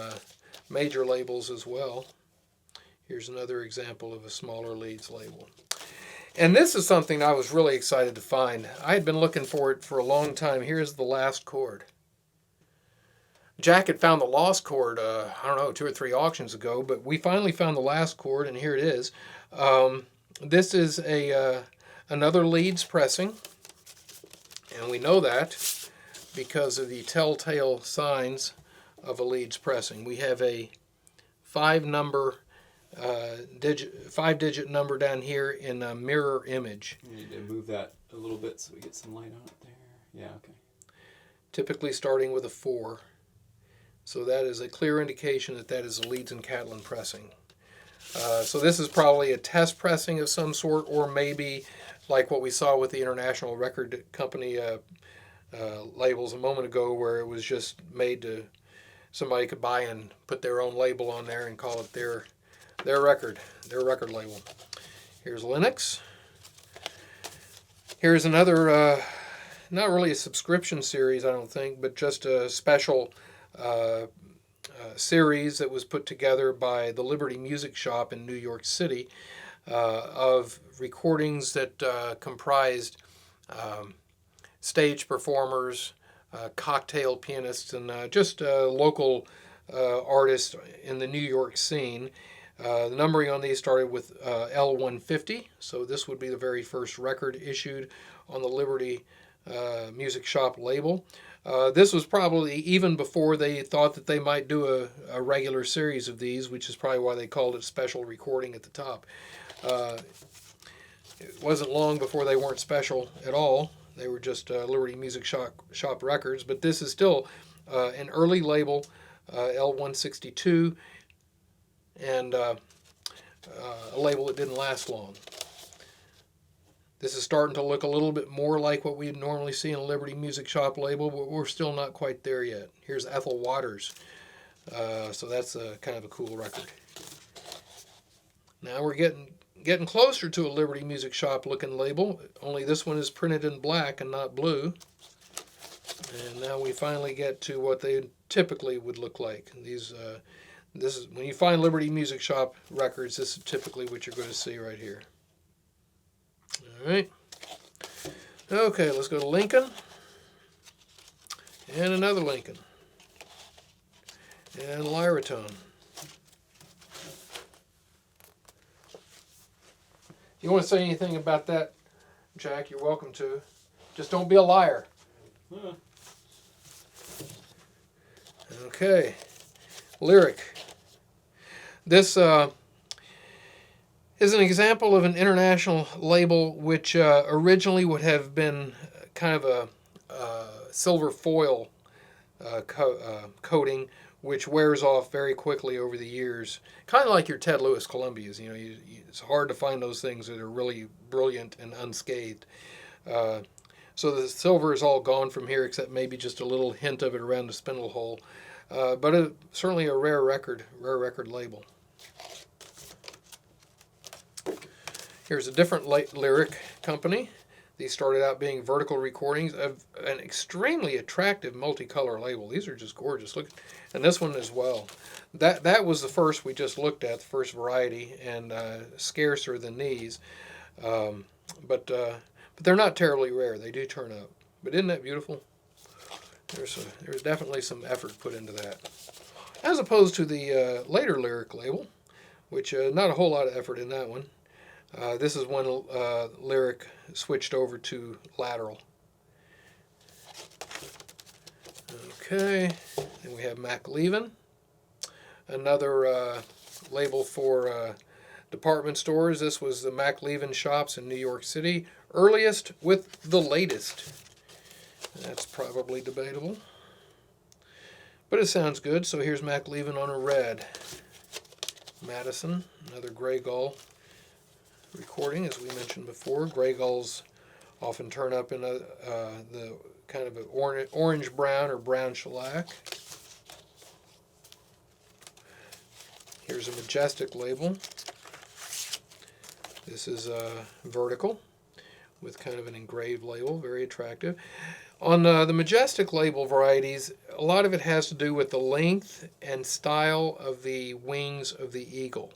major labels as well. Here's another example of a smaller leads label. And this is something I was really excited to find. I had been looking for it for a long time. Here's the last chord. Jack had found the lost chord, I don't know, 2 or 3 auctions ago, but we finally found the last chord, and here it is. This is another leads pressing, and we know that because of the telltale signs of a leads pressing. We have a 5-digit number down here in a mirror image. You need to move that a little bit so we get some light on it there. Yeah, okay. Typically starting with a 4. So that is a clear indication that that is a Leeds and Catlin pressing. So this is probably a test pressing of some sort, or maybe like what we saw with the International Record Company labels a moment ago, where it was just made to somebody could buy and put their own label on there and call it their record label. Here's Linux. Here's another, not really a subscription series, I don't think, but just a special series that was put together by the Liberty Music Shop in New York City of recordings that comprised stage performers, cocktail pianists, and just local artists in the New York scene. The numbering on these started with L150, so this would be the very first record issued on the Liberty Music Shop label. This was probably even before they thought that they might do a regular series of these, which is probably why they called it special recording at the top. It wasn't long before they weren't special at all. They were just Liberty Music Shop records, but this is still an early label, L162, and a label that didn't last long. This is starting to look a little bit more like what we'd normally see in a Liberty Music Shop label, but we're still not quite there yet. Here's Ethel Waters. So that's kind of a cool record. Now we're getting closer to a Liberty Music Shop looking label, only this one is printed in black and not blue. And now we finally get to what they typically would look like. This is when you find Liberty Music Shop records, this is typically what you're going to see right here. All right. Okay, let's go to Lincoln. And another Lincoln. And Lyratone. You want to say anything about that, Jack? You're welcome to. Just don't be a liar. Huh. Okay. Lyric. This is an example of an international label which originally would have been kind of a silver foil coating, which wears off very quickly over the years. Kind of like your Ted Lewis Columbias. You know, it's hard to find those things that are really brilliant and unscathed. So the silver is all gone from here, except maybe just a little hint of it around the spindle hole. But certainly a rare record label. Here's a different lyric company. These started out being vertical recordings of an extremely attractive multicolor label. These are just gorgeous. Look, and this one as well. That was the first we just looked at, the first variety, and scarcer than these. But they're not terribly rare. They do turn up. But isn't that beautiful? There's definitely some effort put into that, as opposed to the later Lyric label, which not a whole lot of effort in that one. This is when Lyric switched over to lateral. Okay, then we have MacLeavin, another label for department stores. This was the MacLeavin shops in New York City. Earliest with the latest. That's probably debatable. But it sounds good. So here's MacLeavin on a red. Madison, another gray gull recording, as we mentioned before. Gray gulls often turn up in the kind of an orange brown or brown shellac. Here's a Majestic label. This is vertical with kind of an engraved label, very attractive. On the Majestic label varieties, a lot of it has to do with the length and style of the wings of the eagle.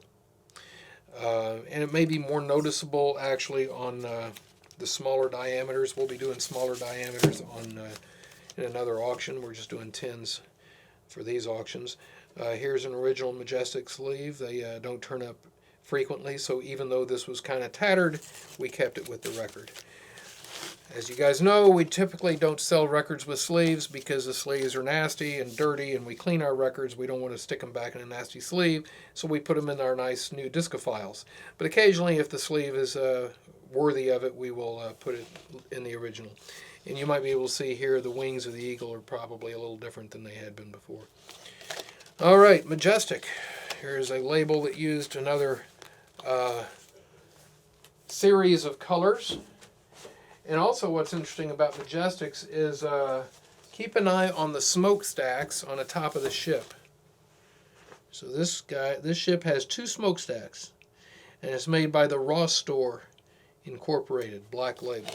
And it may be more noticeable actually on the smaller diameters. We'll be doing smaller diameters on in another auction. We're just doing 10s for these auctions. Here's an original Majestic sleeve. They don't turn up frequently, so even though this was kind of tattered, we kept it with the record. As you guys know, we typically don't sell records with sleeves because the sleeves are nasty and dirty, and we clean our records. We don't want to stick them back in a nasty sleeve, so we put them in our nice new discophiles. But occasionally, if the sleeve is worthy of it, we will put it in the original. And you might be able to see here the wings of the eagle are probably a little different than they had been before. All right, Majestic. Here's a label that used another series of colors. And also what's interesting about Majestics is keep an eye on the smokestacks on the top of the ship. So this ship has 2 smokestacks, and it's made by the Ross Store Incorporated, black label.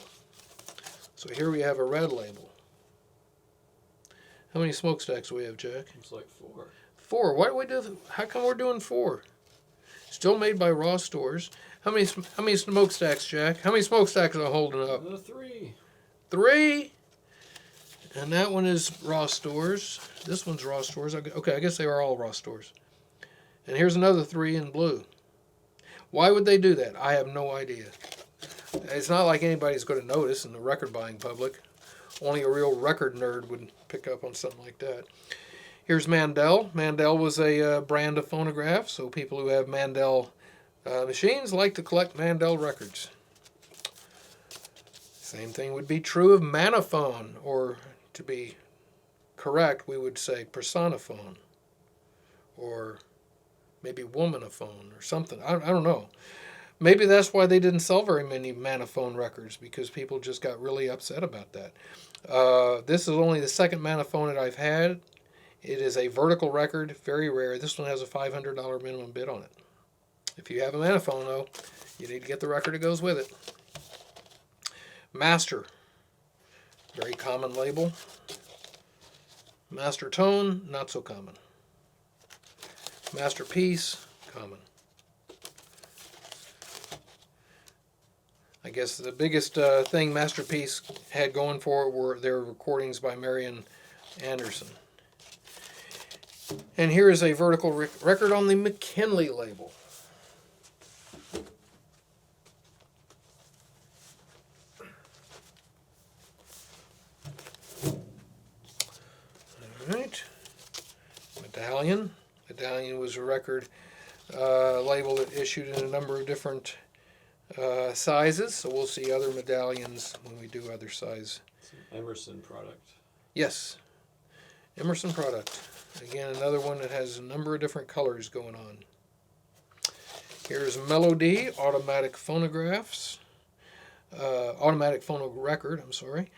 So here we have a red label. How many smokestacks do we have, Jack? It's like 4. 4. Why do we do? How come we're doing 4? Still made by Ross Stores. How many smokestacks, Jack? How many smokestacks are I holding up? 3. 3. And that one is Ross Stores. This one's Ross Stores. Okay, I guess they are all Ross Stores. And here's another 3 in blue. Why would they do that? I have no idea. It's not like anybody's going to notice in the record buying public. Only a real record nerd would pick up on something like that. Here's Mandel. Mandel was a brand of phonograph, so people who have Mandel machines like to collect Mandel records. Same thing would be true of Manophone, or to be correct, we would say Personophone, or maybe Womanophone, or something. I don't know. Maybe that's why they didn't sell very many Manophone records, because people just got really upset about that. This is only the second Manophone that I've had. It is a vertical record, very rare. This one has a $500 minimum bid on it. If you have a Manophone, though, you need to get the record that goes with it. Master, very common label. Master Tone, not so common. Masterpiece, common. I guess the biggest thing Masterpiece had going for it were their recordings by Marian Anderson. And here is a vertical record on the McKinley label. All right. Medallion. Medallion was a record label that issued in a number of different sizes, so we'll see other medallions when we do other size. It's an Emerson product. Yes, Emerson product. Again, another one that has a number of different colors going on. Here's Melody automatic phonographs, automatic phono record. I'm sorry,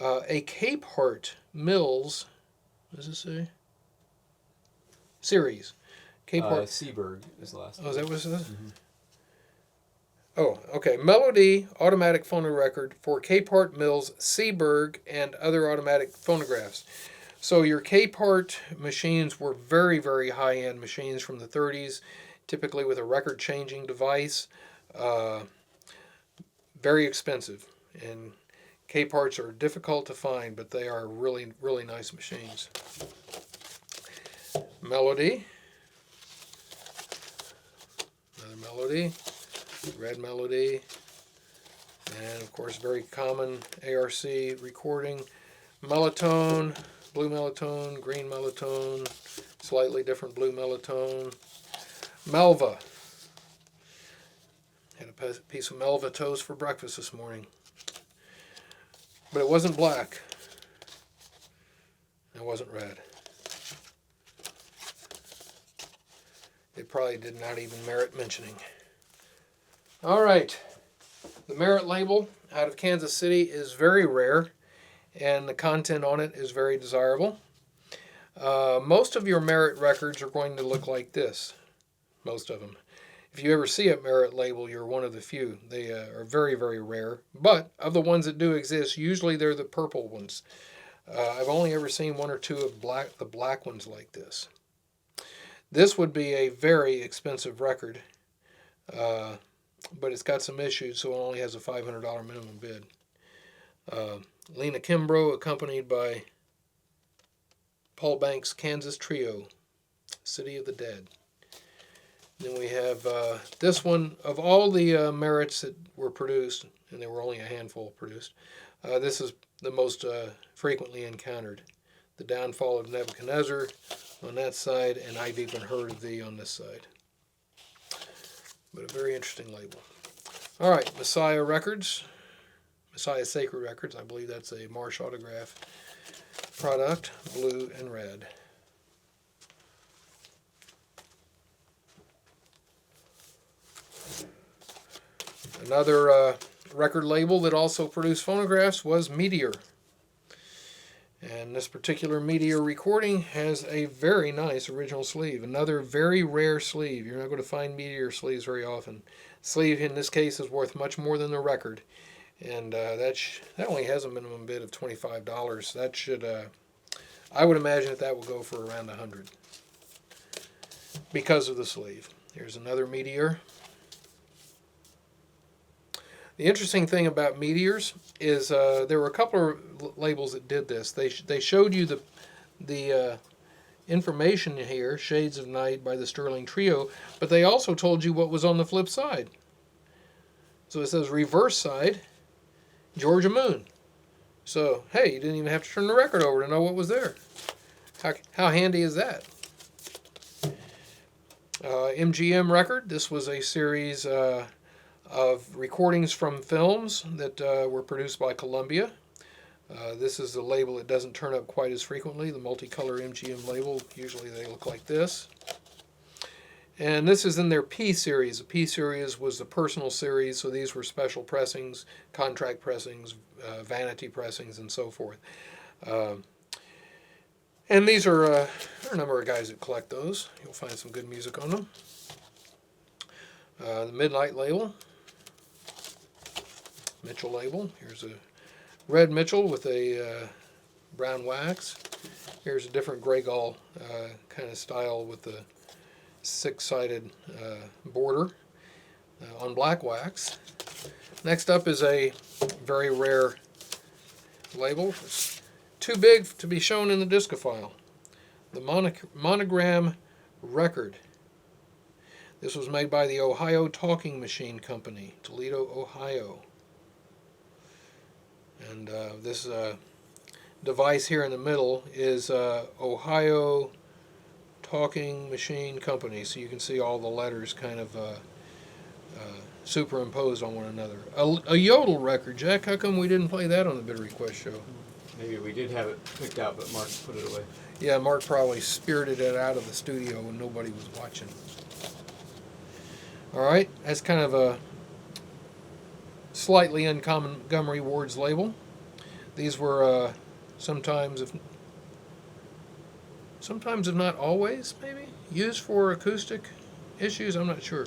a Capehart Mills. What does it say? Series. Capehart. Seaberg is the last. Oh, is that what it says? Oh, okay. Melody automatic phonorecord for Capehart Mills, Seaberg, and other automatic phonographs. So your Capehart machines were very, very high-end machines from the 30s, typically with a record-changing device. Uh, Very expensive, and Capeharts are difficult to find, but they are really, really nice machines. Melody, another Melody, red Melody, and of course very common ARC recording. Mellatone, blue mellatone, green mellatone, slightly different blue mellatone. Melva. Had a piece of Melva toast for breakfast this morning. But it wasn't black. It wasn't red. It probably did not even merit mentioning. All right. The Merit label out of Kansas City is very rare, and the content on it is very desirable. Most of your Merit records are going to look like this. Most of them. If you ever see a Merit label, you're one of the few. They are very, very rare. But of the ones that do exist, usually they're the purple ones. I've only ever seen one or two of the black ones like this. This would be a very expensive record, but it's got some issues, so it only has a $500 minimum bid. Lena Kimbrough, accompanied by Paul Banks' Kansas Trio, City of the Dead. Then we have this one. Of all the Merits that were produced, and there were only a handful produced, this is the most frequently encountered. The Downfall of Nebuchadnezzar on that side, and I've even heard of thee on this side. But a very interesting label. All right, Messiah Records, Messiah Sacred Records. I believe that's a Marsh Autograph product, blue and red. Another record label that also produced phonographs was Meteor. And this particular Meteor recording has a very nice original sleeve. Another very rare sleeve. You're not going to find Meteor sleeves very often. Sleeve in this case is worth much more than the record. And that only has a minimum bid of $25. That should, I would imagine that will go for around $100 because of the sleeve. Here's another Meteor. The interesting thing about Meteors is there were a couple of labels that did this. They showed you the information here, Shades of Night by the Sterling Trio, but they also told you what was on the flip side. So it says reverse side, Georgia Moon. So, hey, you didn't even have to turn the record over to know what was there. How handy is that? MGM record. This was a series of recordings from films that were produced by Columbia. This is the label that doesn't turn up quite as frequently, the multicolor MGM label. Usually they look like this. And this is in their P series. The P series was the personal series, so these were special pressings, contract pressings, vanity pressings, and so forth. And these are there are a number of guys that collect those. You'll find some good music on them. The Midnight label. Mitchell label. Here's a red Mitchell with a brown wax. Here's a different Grey Gull kind of style with the six-sided border on black wax. Next up is a very rare label. It's too big to be shown in the discophile. The Monogram Record. This was made by the Ohio Talking Machine Company, Toledo, Ohio. And this device here in the middle is Ohio Talking Machine Company. So you can see all the letters kind of superimposed on one another. A Yodel record. Jack, how come we didn't play that on the Bid Request show? Maybe we did have it picked out, but Mark put it away. Yeah, Mark probably spirited it out of the studio when nobody was watching. All right, that's kind of a slightly uncommon Montgomery Ward's label. These were sometimes, if not always, maybe used for acoustic issues. I'm not sure.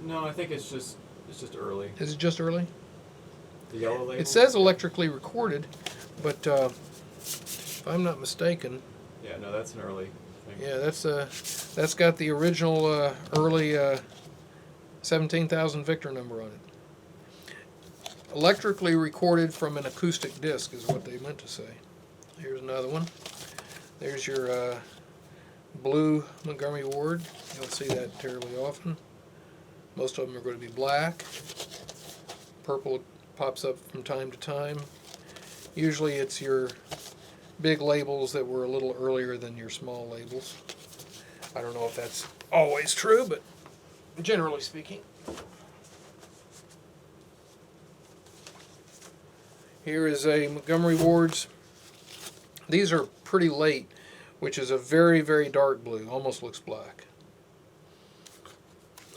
No, I think it's just It's just early. Is it just early? The yellow label? It says electrically recorded, but if I'm not mistaken, Yeah, no, that's an early thing. yeah, that's got the original early 17,000 Victor number on it. Electrically recorded from an acoustic disc is what they meant to say. Here's another one. There's your blue Montgomery Ward. You don't see that terribly often. Most of them are going to be black. Purple pops up from time to time. Usually it's your big labels that were a little earlier than your small labels. I don't know if that's always true, but generally speaking. Here is a Montgomery Ward's. These are pretty late, which is a very, very dark blue. Almost looks black.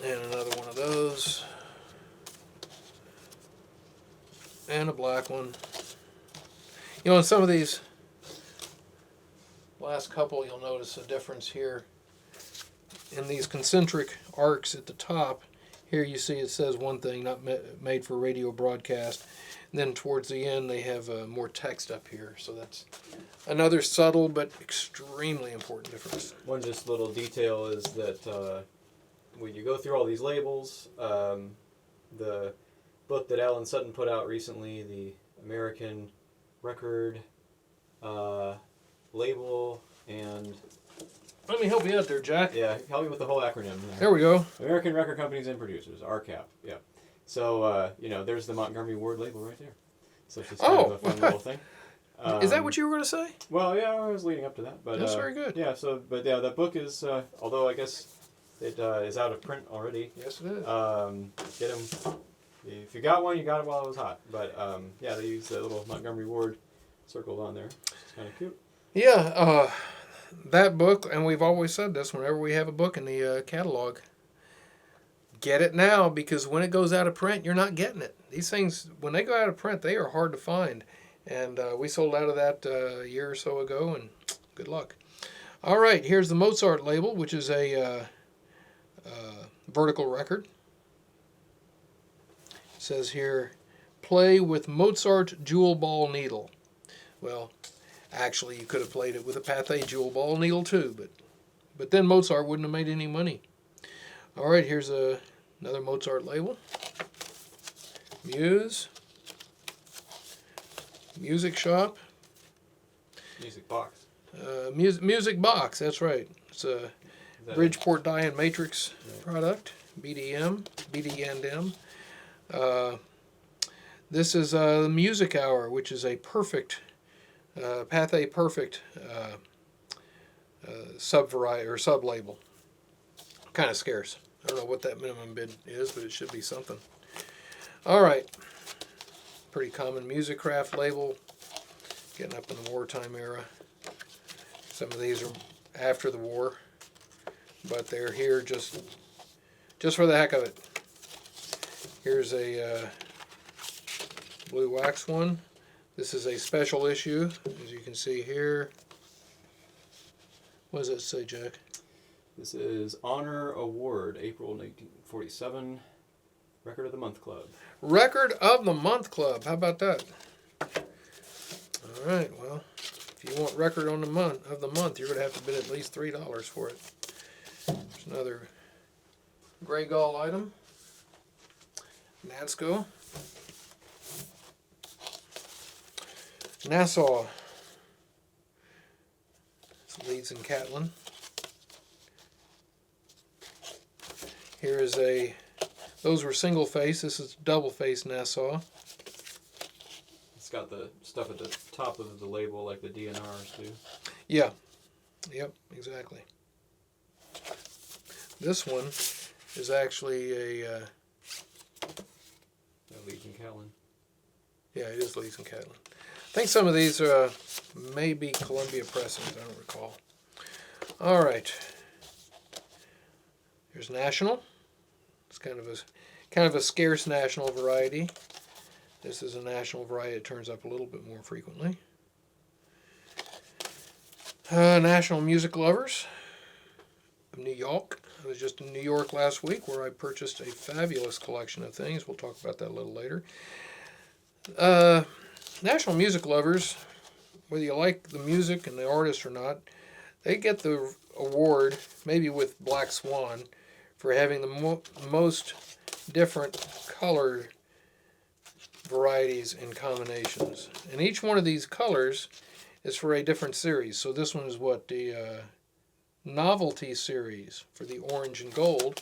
And another one of those. And a black one. You know, in some of these last couple, you'll notice a difference here. In these concentric arcs at the top, here you see it says one thing, not made for radio broadcast. And then towards the end, they have more text up here. So that's another subtle but extremely important difference. One just little detail is that when you go through all these labels, the book that Alan Sutton put out recently, the American Record Label and... Let me help you out there, Jack. Yeah, help me with the whole acronym. There we go. American Record Companies and Producers, RCAP, yeah. So, there's the Montgomery Ward label right there. So it's just kind of a fun little thing. Is that what you were going to say? Well, yeah, I was leading up to that. But that's very good. Yeah, that book is, although I guess it is out of print already. Yes, it is. Get them. If you got one, you got it while it was hot. But yeah, they use the little Montgomery Ward circled on there. It's kind of cute. Yeah, that book, and we've always said this whenever we have a book in the catalog, get it now, because when it goes out of print, you're not getting it. These things, when they go out of print, they are hard to find. And we sold out of that a year or so ago, and good luck. All right, here's the Mozart label, which is a vertical record. It says here, play with Mozart jewel ball needle. Well, actually, you could have played it with a Pathé jewel ball needle too, but then Mozart wouldn't have made any money. All right, here's another Mozart label. Muse. Music Shop. Music Box. Music Box, that's right. It's a Bridgeport Die and Matrix product. BD&M. This is the Music Hour, which is a perfect, Pathé perfect sub-variety or sub-label. Kind of scarce. I don't know what that minimum bid is, but it should be something. All right. Pretty common music craft label. Getting up in the wartime era. Some of these are after the war, but they're here just for the heck of it. Here's a blue wax one. This is a special issue, as you can see here. What does it say, Jack? This is Honor Award, April 1947, Record of the Month Club. Record of the Month Club. How about that? All right. Well, if you want record on the month you're going to have to bid at least $3 for it. There's another Gray Gull item. NASCO. Nassau. It's Leeds and Catlin. Here is those were single face. This is double face Nassau. It's got the stuff at the top of the label like the DNRs do. Yeah. Yep, exactly. This one is actually a... Leeds and Catlin. Yeah, it is Leeds and Catlin. I think some of these may be Columbia pressings. I don't recall. All right. Here's National. It's kind of a scarce National variety. This is a National variety. It turns up a little bit more frequently. National Music Lovers of New York. I was just in New York last week where I purchased a fabulous collection of things. We'll talk about that a little later. National music lovers, whether you like the music and the artist or not, they get the award, maybe with Black Swan, for having the most different color varieties and combinations. And each one of these colors is for a different series. So this one is what? The novelty series for the orange and gold.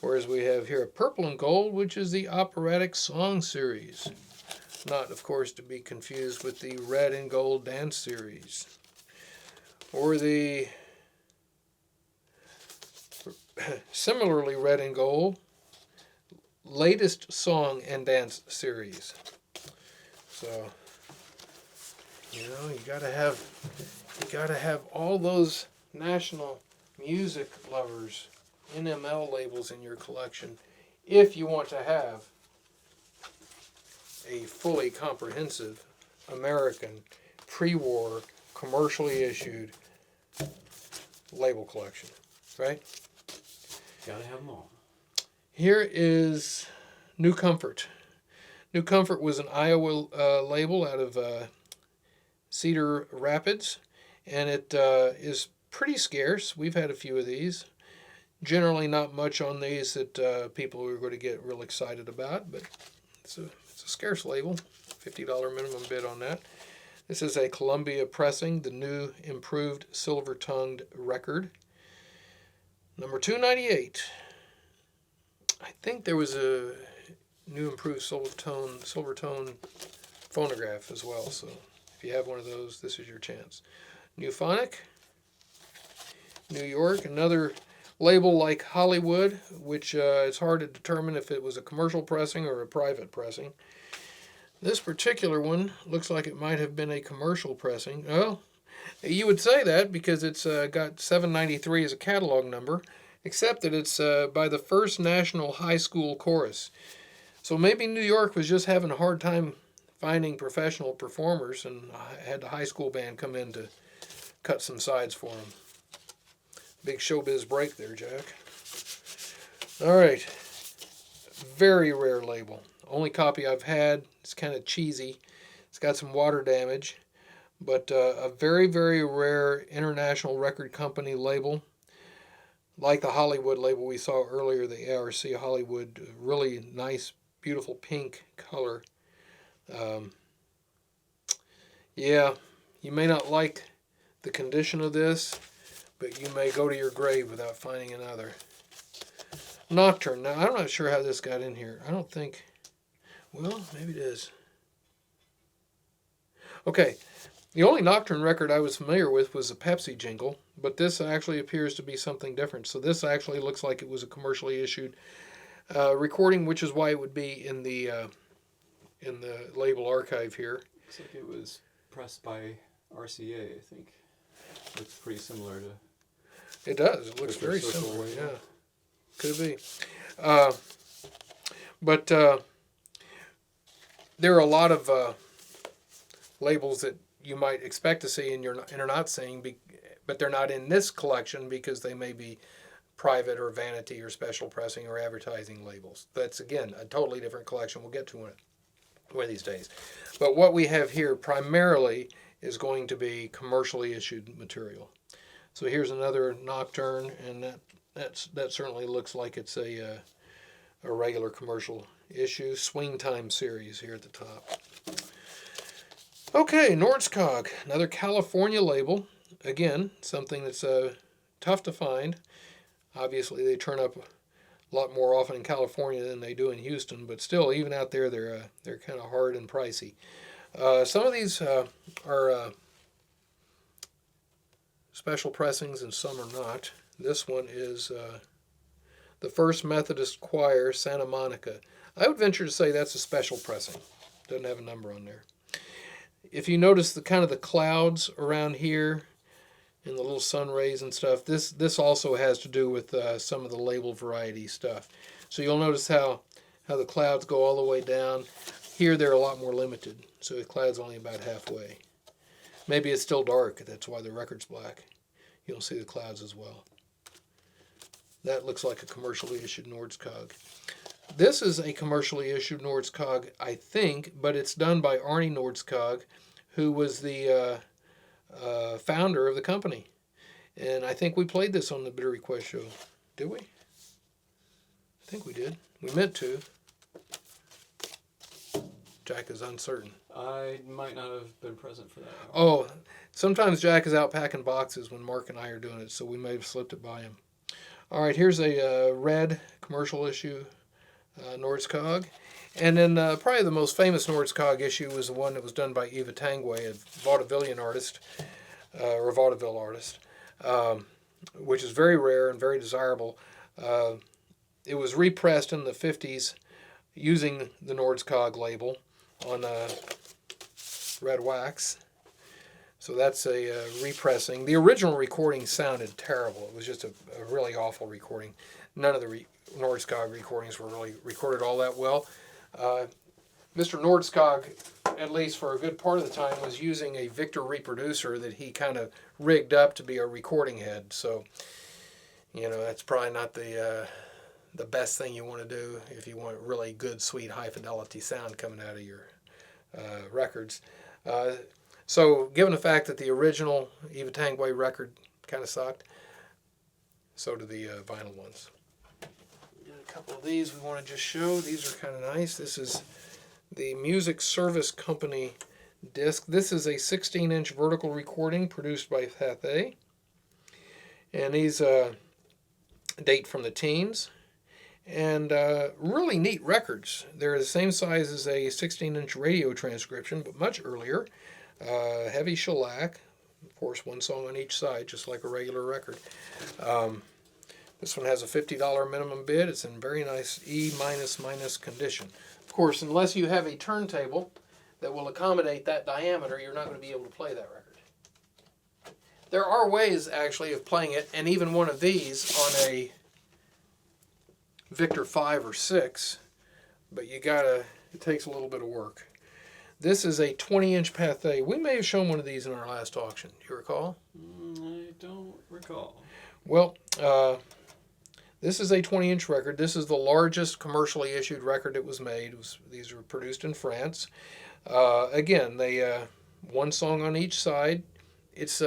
Whereas we have here a purple and gold, which is the operatic song series. Not, of course, to be confused with the red and gold dance series. Or the similarly red and gold latest song and dance series. So, you know, you gotta have all those national music lovers NML labels in your collection if you want to have a fully comprehensive American pre-war commercially issued label collection, right? Gotta have them all. Here is New Comfort. New Comfort was an Iowa label out of Cedar Rapids, and it is pretty scarce. We've had a few of these. Generally not much on these that people are going to get real excited about, but it's a scarce label. $50 minimum bid on that. This is a Columbia pressing, the new improved silver-tongued record. Number 298. I think there was a new improved silver-tone phonograph as well, so if you have one of those, this is your chance. Newphonic, New York, another label like Hollywood, which it's hard to determine if it was a commercial pressing or a private pressing. This particular one looks like it might have been a commercial pressing. Well, you would say that because it's got 793 as a catalog number, except that it's by the First National High School Chorus. So maybe New York was just having a hard time finding professional performers and had the high school band come in to cut some sides for them. Big showbiz break there, Jack. All right. Very rare label. Only copy I've had. It's kind of cheesy. It's got some water damage. But a very, very rare international record company label. Like the Hollywood label we saw earlier, the ARC Hollywood. Really nice, beautiful pink color. Yeah, you may not like the condition of this, but you may go to your grave without finding another. Nocturne. Now, I'm not sure how this got in here. I don't think... Well, maybe it is. Okay. The only Nocturne record I was familiar with was a Pepsi jingle, but this actually appears to be something different. So this actually looks like it was a commercially issued recording, which is why it would be in the label archive here. Looks like it was pressed by RCA, I think. Looks pretty similar to... It does. It looks very similar. Way. Yeah, could be. But there are a lot of labels that you might expect to see and you're not seeing, but they're not in this collection because they may be private or vanity or special pressing or advertising labels. That's, again, a totally different collection. We'll get to it one of these days. But what we have here primarily is going to be commercially issued material. So here's another Nocturne, and that certainly looks like it's a regular commercial issue. Swing Time series here at the top. Okay, Nordskog, another California label. Again, something that's tough to find. Obviously, they turn up a lot more often in California than they do in Houston, but still, even out there, they're kind of hard and pricey. Some of these are special pressings and some are not. This one is the First Methodist Choir, Santa Monica. I would venture to say that's a special pressing. Doesn't have a number on there. If you notice the kind of the clouds around here and the little sun rays and stuff, this also has to do with some of the label variety stuff. So you'll notice how the clouds go all the way down. Here they're a lot more limited, so the cloud's only about halfway. Maybe it's still dark, that's why the record's black. You'll see the clouds as well. That looks like a commercially issued Nordskog. This is a commercially issued Nordskog, I think, but it's done by Arnie Nordskog, who was the founder of the company. And I think we played this on the Bitter Request show. Did we? I think we did. We meant to. Jack is uncertain. I might not have been present for that. Oh, sometimes Jack is out packing boxes when Mark and I are doing it, so we may have slipped it by him. All right, here's a red commercial issue Nordskog. And then probably the most famous Nordskog issue was the one that was done by Eva Tangway, a vaudevillian artist, or a vaudeville artist, which is very rare and very desirable. It was repressed in the 50s using the Nordskog label on red wax. So that's a repressing. The original recording sounded terrible. It was just a really awful recording. None of the Nordskog recordings were really recorded all that well. Mr. Nordskog, at least for a good part of the time, was using a Victor reproducer that he kind of rigged up to be a recording head. So, you know, that's probably not the best thing you want to do if you want really good, sweet, high-fidelity sound coming out of your records. So, given the fact that the original Eva Tangway record kind of sucked, so do the vinyl ones. A couple of these we want to just show. These are kind of nice. This is the Music Service Company disc. This is a 16-inch vertical recording produced by Pathé. And these date from the teens. And really neat records. They're the same size as a 16-inch radio transcription, but much earlier. Heavy shellac. Of course, one song on each side, just like a regular record. This one has a $50 minimum bid. It's in very nice E-, condition. Of course, unless you have a turntable that will accommodate that diameter, you're not going to be able to play that record. There are ways, actually, of playing it, and even one of these on a Victor 5 or 6, but it takes a little bit of work. This is a 20-inch Pathé. We may have shown one of these in our last auction. Do you recall? I don't recall. Well, this is a 20-inch record. This is the largest commercially issued record that was made. These were produced in France. Again, they one song on each side. It's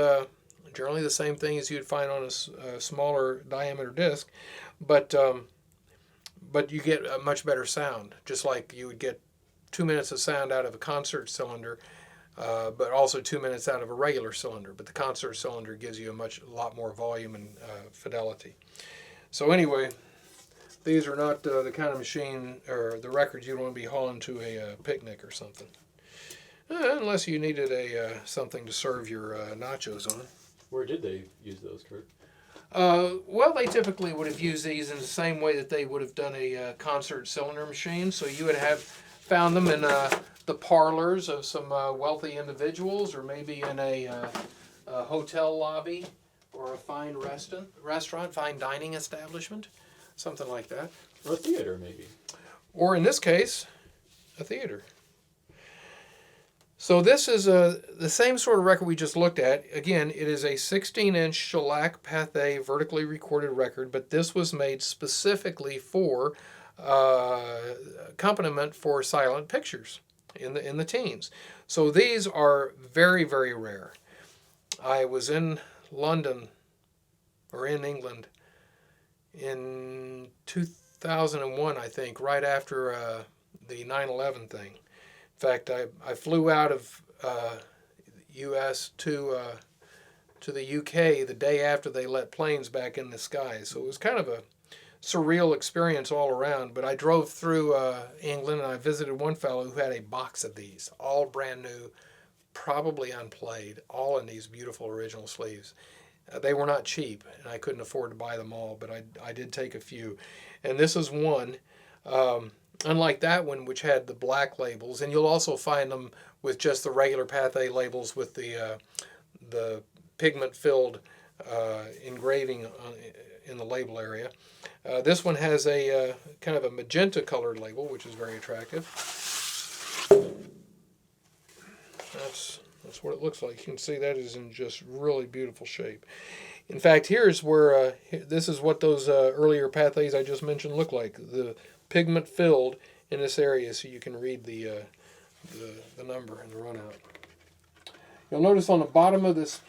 generally the same thing as you'd find on a smaller diameter disc, but you get a much better sound, just like you would get 2 minutes of sound out of a concert cylinder, but also 2 minutes out of a regular cylinder. But the concert cylinder gives you a lot more volume and fidelity. So anyway, these are not the kind of machine or the records you'd want to be hauling to a picnic or something, unless you needed something to serve your nachos on. Where did they use those, Kurt? Well, they typically would have used these in the same way that they would have done a concert cylinder machine. So you would have found them in the parlors of some wealthy individuals, or maybe in a hotel lobby, or a fine restaurant, fine dining establishment, something like that. Or a theater, maybe. Or in this case, a theater. So this is the same sort of record we just looked at. Again, it is a 16-inch shellac Pathé vertically recorded record, but this was made specifically for accompaniment for silent pictures in the teens. So these are very, very rare. I was in London, or in England, in 2001, I think, right after the 9/11 thing. In fact, I flew out of U.S. to the UK the day after they let planes back in the sky. So it was kind of a surreal experience all around. But I drove through England, and I visited one fellow who had a box of these, all brand new, probably unplayed, all in these beautiful original sleeves. They were not cheap, and I couldn't afford to buy them all, but I did take a few. And this is one. Unlike that one, which had the black labels, and you'll also find them with just the regular Pathé labels with the pigment-filled engraving in the label area. This one has a kind of a magenta-colored label, which is very attractive. That's what it looks like. You can see that is in just really beautiful shape. In fact, here's where this is what those earlier pathes I just mentioned look like. The pigment filled in this area, so you can read the number and the runout. You'll notice on the bottom of this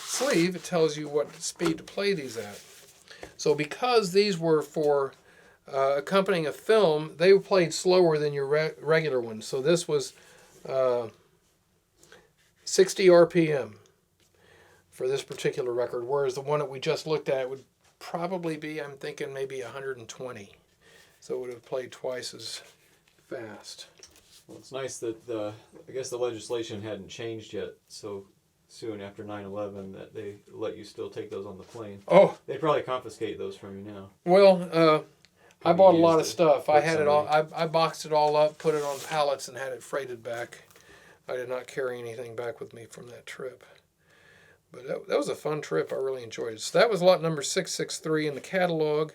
sleeve, it tells you what speed to play these at. So because these were for accompanying a film, they played slower than your regular ones. So this was 60 RPM for this particular record, whereas the one that we just looked at would probably be, I'm thinking, maybe 120. So it would have played twice as fast. Well, it's nice that I guess the legislation hadn't changed yet so soon after 9/11 that they let you still take those on the plane. Oh, They'd probably confiscate those from you now. well, I bought a lot of used it stuff. I with had it all. somebody. I boxed it all up, put it on pallets, and had it freighted back. I did not carry anything back with me from that trip. But that was a fun trip. I really enjoyed it. So that was lot number 663 in the catalog,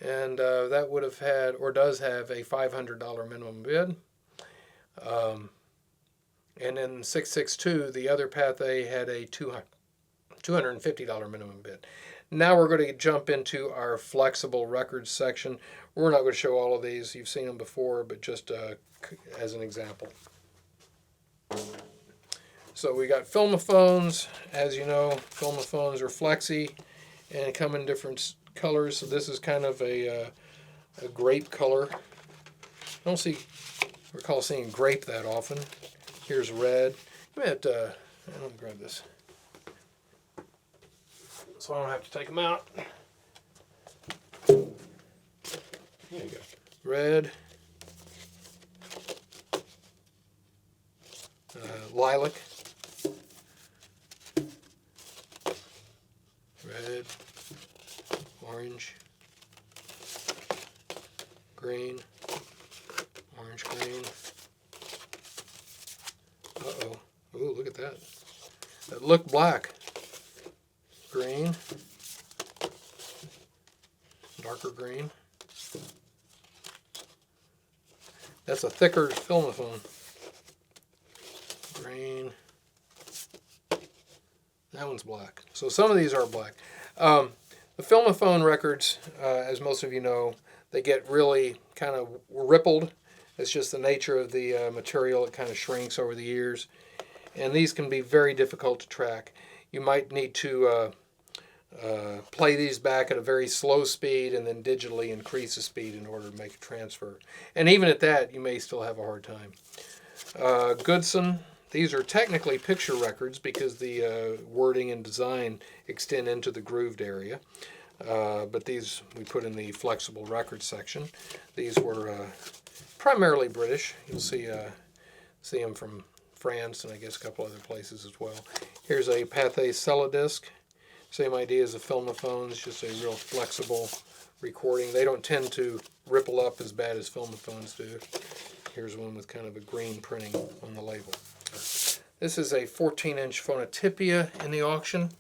and that would have had, or does have, a $500 minimum bid. And then 662, the other pathe, had a $250 minimum bid. Now we're going to jump into our flexible records section. We're not going to show all of these. You've seen them before, but just as an example. So we got filmophones. As you know, filmophones are flexi and come in different colors. So this is kind of a grape color. I don't recall seeing grape that often. Here's red. Let me grab this so I don't have to take them out. There you go. Red. Lilac. Red. Orange. Green. Orange green. Uh-oh. Ooh, look at that. That looked black. Green. Darker green. That's a thicker filmophone. Green. That one's black. So some of these are black. The filmophone records, as most of you know, they get really kind of rippled. It's just the nature of the material. It kind of shrinks over the years. And these can be very difficult to track. You might need to play these back at a very slow speed and then digitally increase the speed in order to make a transfer. And even at that, you may still have a hard time. Goodson, these are technically picture records because the wording and design extend into the grooved area. But these we put in the flexible records section. These were primarily British. You'll see them from France and I guess a couple other places as well. Here's a Pathé Celladisc. Same idea as the filmophones, just a real flexible recording. They don't tend to ripple up as bad as filmophones do. Here's one with kind of a green printing on the label. This is a 14-inch Phonotypia in the auction.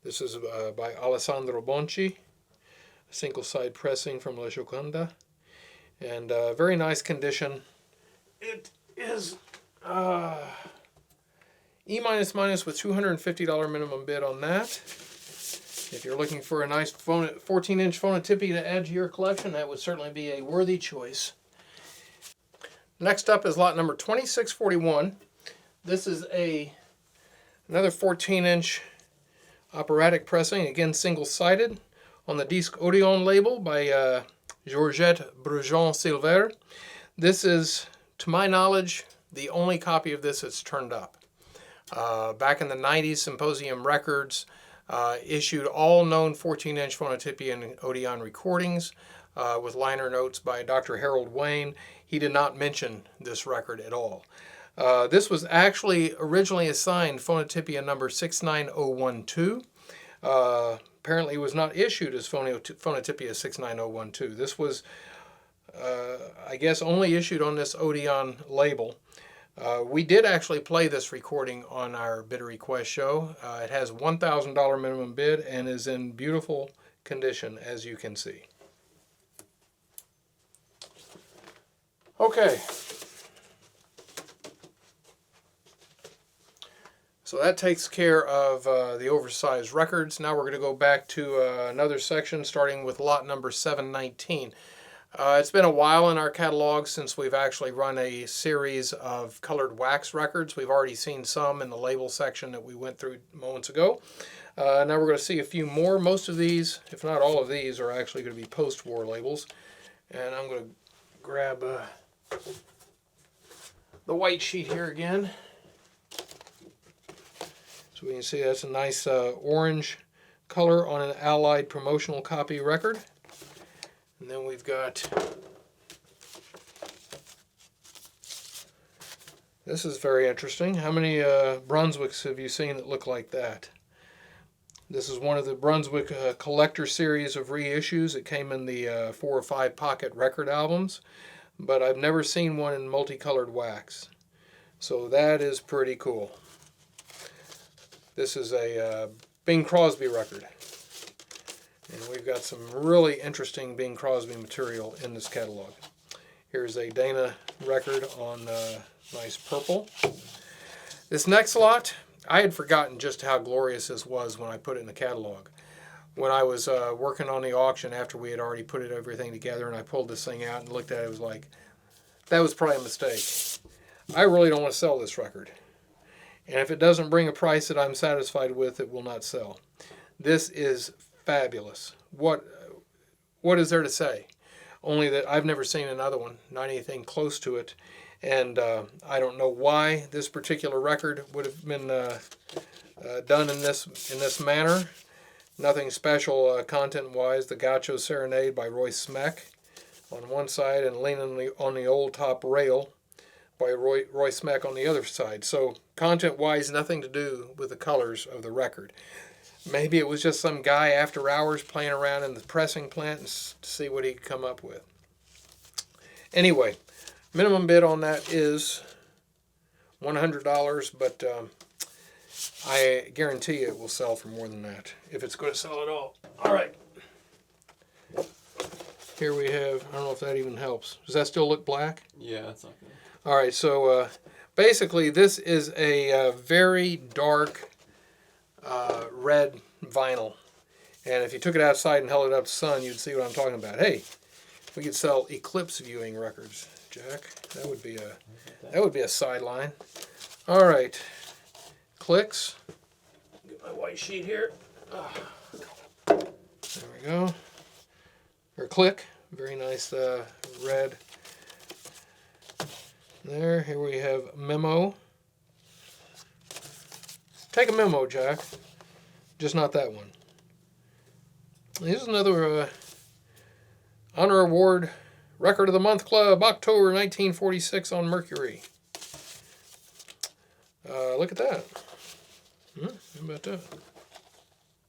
This is by Alessandro Bonci, a single-side pressing from La Gioconda. And very nice condition. It is E minus with $250 minimum bid on that. If you're looking for a nice 14-inch Phonotypia to add to your collection, that would certainly be a worthy choice. Next up is lot number 2641. This is another 14-inch operatic pressing, again single-sided, on the Disque Odeon label by Georgette Brujon-Silver. This is, to my knowledge, the only copy of this that's turned up. Back in the 90s, Symposium Records issued all known 14-inch Phonotypia and Odeon recordings with liner notes by Dr. Harold Wayne. He did not mention this record at all. This was actually originally assigned Phonotypia number 69012. Apparently it was not issued as Phonotypia 69012. This was, I guess, only issued on this Odeon label. We did actually play this recording on our Bid Request show. It has a $1,000 minimum bid and is in beautiful condition, as you can see. Okay. So that takes care of the oversized records. Now we're going to go back to another section, starting with lot number 719. It's been a while in our catalog since we've actually run a series of colored wax records. We've already seen some in the label section that we went through moments ago. Now we're going to see a few more. Most of these, if not all of these, are actually going to be post-war labels. And I'm going to grab the white sheet here again. So we can see that's a nice orange color on an Allied promotional copy record. And then we've got, this is very interesting. How many Brunswicks have you seen that look like that? This is one of the Brunswick collector series of reissues. It came in the 4 or 5 pocket record albums, but I've never seen one in multicolored wax. So that is pretty cool. This is a Bing Crosby record. And we've got some really interesting Bing Crosby material in this catalog. Here's a Dana record on nice purple. This next lot, I had forgotten just how glorious this was when I put it in the catalog. When I was working on the auction after we had already put everything together, and I pulled this thing out and looked at it, it was like, that was probably a mistake. I really don't want to sell this record. And if it doesn't bring a price that I'm satisfied with, it will not sell. This is fabulous. What is there to say? Only that I've never seen another one, not anything close to it. And I don't know why this particular record would have been done in this manner. Nothing special content-wise. The Gaucho Serenade by Roy Smeck on one side, and Leaning on the Old Top Rail by Roy Smeck on the other side. So content-wise, nothing to do with the colors of the record. Maybe it was just some guy after hours playing around in the pressing plant and see what he could come up with. Anyway, minimum bid on that is $100, but I guarantee you it will sell for more than that, if it's going to sell at all. All right. Here we have, I don't know if that even helps. Does that still look black? Yeah, that's not good. All right, so basically this is a very dark red vinyl. And if you took it outside and held it up to the sun, you'd see what I'm talking about. Hey, we could sell eclipse viewing records, Jack. That would be a sideline. All right, clicks. Get my white sheet here. There we go. Or click. Very nice red. There. Here we have memo. Take a memo, Jack. Just not that one. Here's another Honor Award Record of the Month Club, October 1946 on Mercury. Look at that. How about that?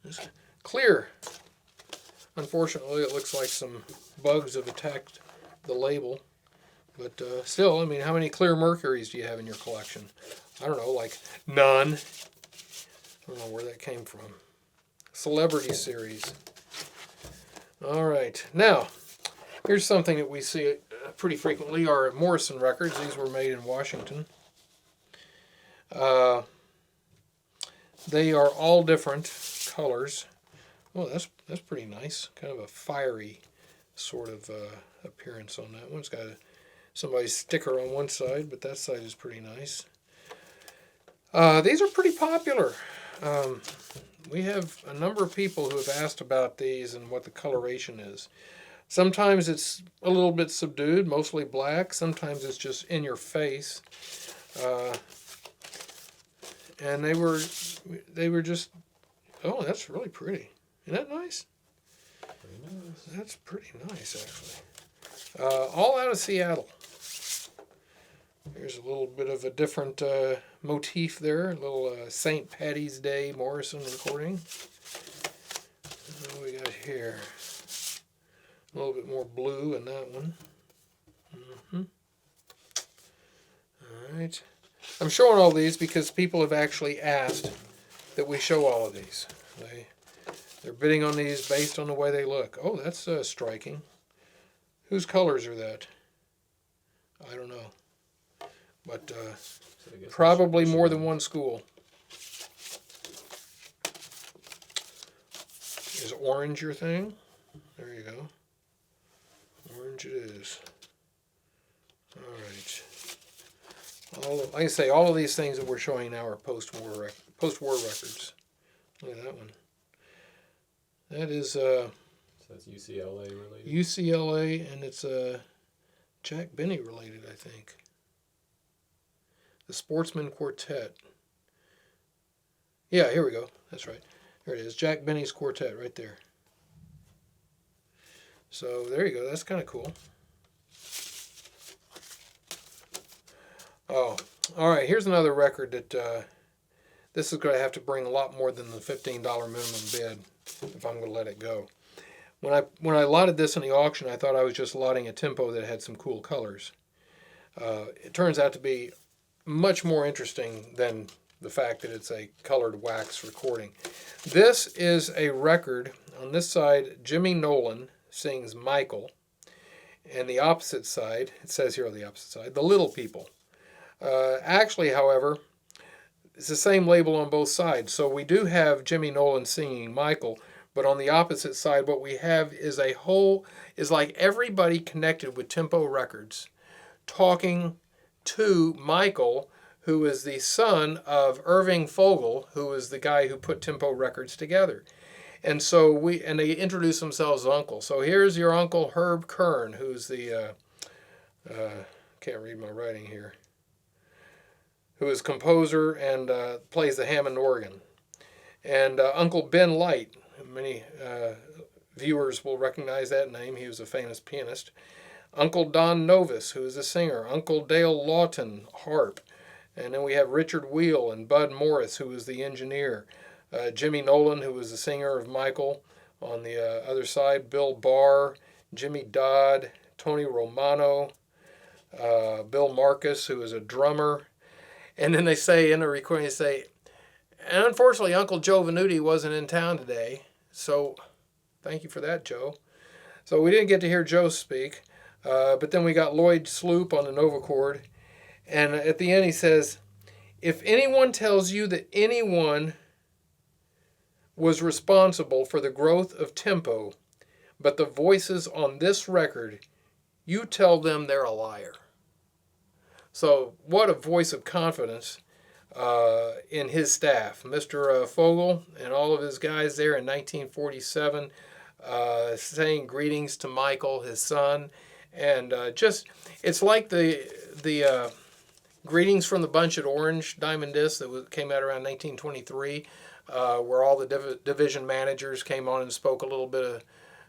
It's clear. Unfortunately, it looks like some bugs have attacked the label. But still, I mean, how many clear Mercuries do you have in your collection? I don't know, like none. I don't know where that came from. Celebrity series. All right. Now, here's something that we see pretty frequently are Morrison records. These were made in Washington. They are all different colors. Oh, that's pretty nice. Kind of a fiery sort of appearance on that one. It's got somebody's sticker on one side, but that side is pretty nice. These are pretty popular. We have a number of people who have asked about these and what the coloration is. Sometimes it's a little bit subdued, mostly black. Sometimes it's just in your face. And they were just, oh, that's really pretty. Isn't that nice? Pretty nice. That's pretty nice, actually. All out of Seattle. Here's a little bit of a different motif there. A little St. Patty's Day Morrison recording. What do we got here? A little bit more blue in that one. All right. I'm showing all these because people have actually asked that we show all of these. They're bidding on these based on the way they look. Oh, that's striking. Whose colors are that? I don't know. But probably more than one school. Is orange your thing? There you go. Orange it is. All right. Like I say, all of these things that we're showing now are post-war records. Look at that one. That is So that's UCLA related? UCLA, and it's Jack Benny related, I think. The Sportsman Quartet. Yeah, here we go. That's right. There it is. Jack Benny's Quartet right there. So there you go. That's kind of cool. Oh, all right. Here's another record that this is going to have to bring a lot more than the $15 minimum bid if I'm going to let it go. When I lotted this in the auction, I thought I was just lotting a tempo that had some cool colors. It turns out to be much more interesting than the fact that it's a colored wax recording. This is a record. On this side, Jimmy Nolan sings Michael. And the opposite side, it says here on the opposite side, The Little People. Actually, however, it's the same label on both sides. So we do have Jimmy Nolan singing Michael, but on the opposite side, what we have is like everybody connected with Tempo Records talking to Michael, who is the son of Irving Fogel, who is the guy who put Tempo Records together. And so they introduce themselves as uncle. So here's your uncle Herb Kern, who's the can't read my writing here, who is composer and plays the Hammond organ. And Uncle Ben Light, many viewers will recognize that name. He was a famous pianist. Uncle Don Novus, who is a singer. Uncle Dale Lawton, harp. And then we have Richard Wheel and Bud Morris, who was the engineer. Jimmy Nolan, who was the singer of Michael. On the other side, Bill Barr, Jimmy Dodd, Tony Romano, Bill Marcus, who is a drummer. And then they say in the recording, and unfortunately, Uncle Joe Venuti wasn't in town today. So thank you for that, Joe. So we didn't get to hear Joe speak. But then we got Lloyd Sloop on the Novacord. And at the end he says, if anyone tells you that anyone was responsible for the growth of tempo, but the voices on this record, you tell them they're a liar. So what a voice of confidence in his staff. Mr. Fogel and all of his guys there in 1947 saying greetings to Michael, his son. And it's like the Greetings from the Bunch at Orange Diamond Disc that came out around 1923, where all the division managers came on and spoke a little bit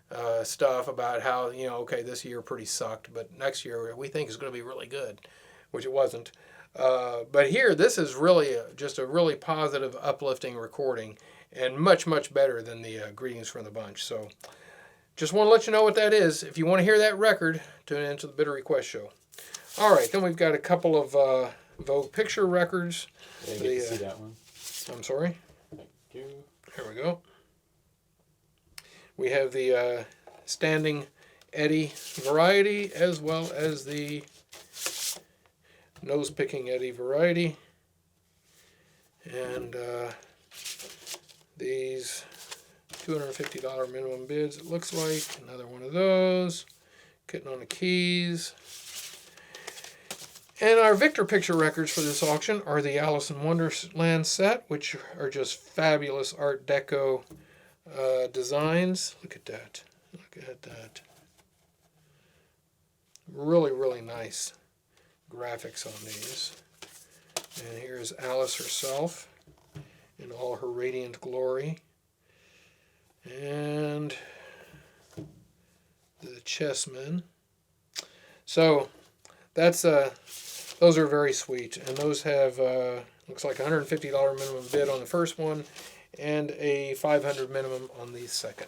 of stuff about how, okay, this year pretty sucked, but next year we think is going to be really good, which it wasn't. But here, this is really just a really positive, uplifting recording, and much, much better than the Greetings from the Bunch. So just want to let you know what that is. If you want to hear that record, tune into the Bitter Request Show. All right, then we've got a couple of Vogue picture records. I didn't get to see that one. I'm sorry? Thank you. Here we go. We have the Standing Eddie variety as well as the Nose-Picking Eddie variety. And these $250 minimum bids, it looks like. Another one of those. Getting on the keys. And our Victor picture records for this auction are the Alice in Wonderland set, which are just fabulous Art Deco designs. Look at that. Look at that. Really, really nice graphics on these. And here's Alice herself in all her radiant glory. And the chessmen. So that's those are very sweet, and those have looks like $150 minimum bid on the first one, and a $500 minimum on the second.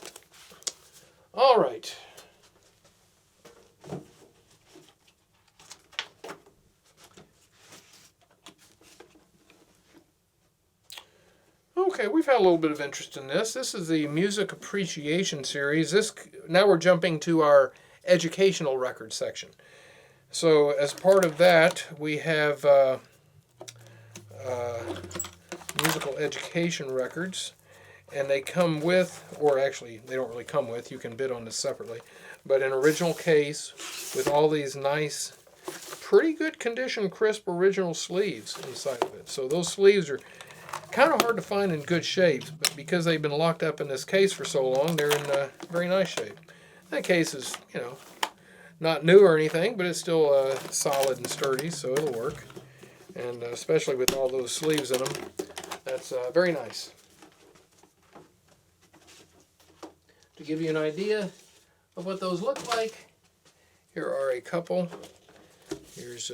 All right. Okay, we've had a little bit of interest in this. This is the Music Appreciation Series. Now we're jumping to our educational record section. So as part of that, we have musical education records. And they come with, or actually they don't really come with, you can bid on this separately, but an original case with all these nice, pretty good condition, crisp original sleeves inside of it. So those sleeves are kind of hard to find in good shape, but because they've been locked up in this case for so long, they're in very nice shape. That case is, you know, not new or anything, but it's still solid and sturdy, so it'll work. And especially with all those sleeves in them, that's very nice. To give you an idea of what those look like, here are a couple. Here's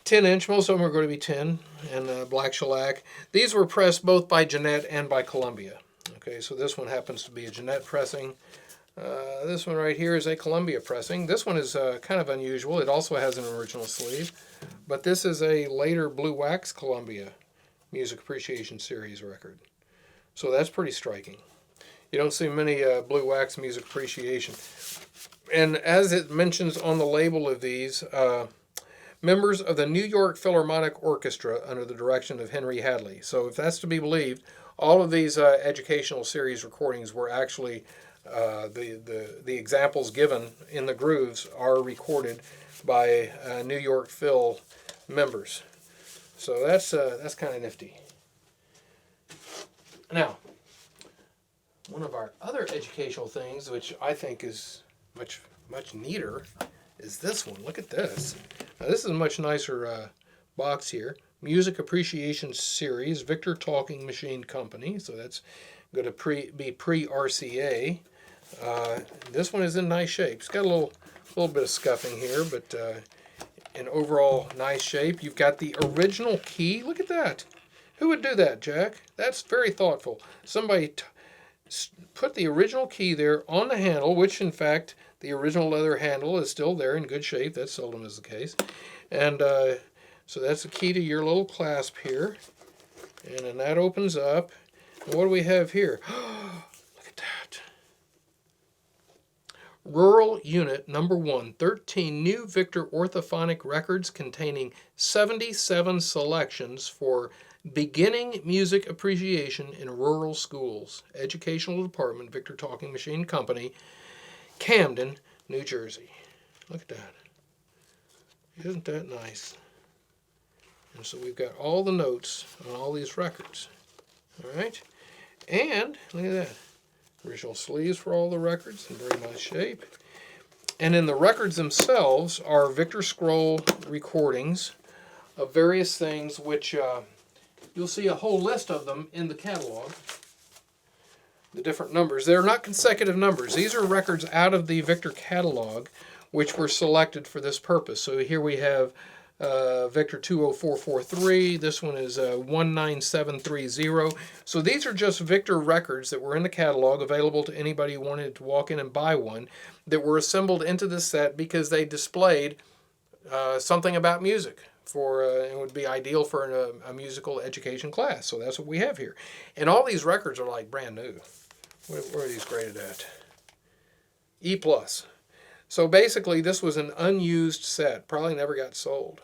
10-inch. Most of them are going to be 10, and black shellac. These were pressed both by Jeanette and by Columbia. Okay, so this one happens to be a Jeanette pressing. This one right here is a Columbia pressing. This one is kind of unusual. It also has an original sleeve, but this is a later Blue Wax Columbia Music Appreciation Series record. So that's pretty striking. You don't see many Blue Wax Music Appreciation. And as it mentions on the label of these, members of the New York Philharmonic Orchestra under the direction of Henry Hadley. So if that's to be believed, all of these educational series recordings were actually, the examples given in the grooves are recorded by New York Phil members. So that's kind of nifty. Now, one of our other educational things, which I think is much neater, is this one. Look at this. Now, this is a much nicer box here. Music Appreciation Series, Victor Talking Machine Company. So that's going to be pre-RCA. This one is in nice shape. It's got a little bit of scuffing here, but in overall nice shape. You've got the original key. Look at that. Who would do that, Jack? That's very thoughtful. Somebody put the original key there on the handle, which in fact the original leather handle is still there in good shape. That seldom is the case. And so that's the key to your little clasp here. And then that opens up. And what do we have here? Look at that. Rural Unit Number 1, 13 new Victor orthophonic records containing 77 selections for beginning music appreciation in rural schools. Educational Department, Victor Talking Machine Company, Camden, New Jersey. Look at that. Isn't that nice? And so we've got all the notes on all these records. All right? And look at that. Original sleeves for all the records in very nice shape. And in the records themselves are Victor Scroll recordings of various things, which you'll see a whole list of them in the catalog. The different numbers. They're not consecutive numbers. These are records out of the Victor catalog, which were selected for this purpose. So here we have Victor 20443. This one is 19730. So these are just Victor records that were in the catalog, available to anybody who wanted to walk in and buy one, that were assembled into this set because they displayed something about music. It would be ideal for a musical education class. So that's what we have here. And all these records are like brand new. Where are these graded at? E+. So basically, this was an unused set. Probably never got sold.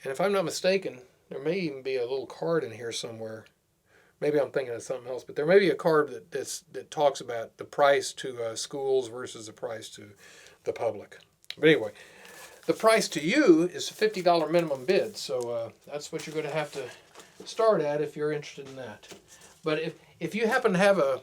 And if I'm not mistaken, there may even be a little card in here somewhere. Maybe I'm thinking of something else, but there may be a card that talks about the price to schools versus the price to the public. But anyway, the price to you is a $50 minimum bid, so that's what you're going to have to start at if you're interested in that. But if you happen to have the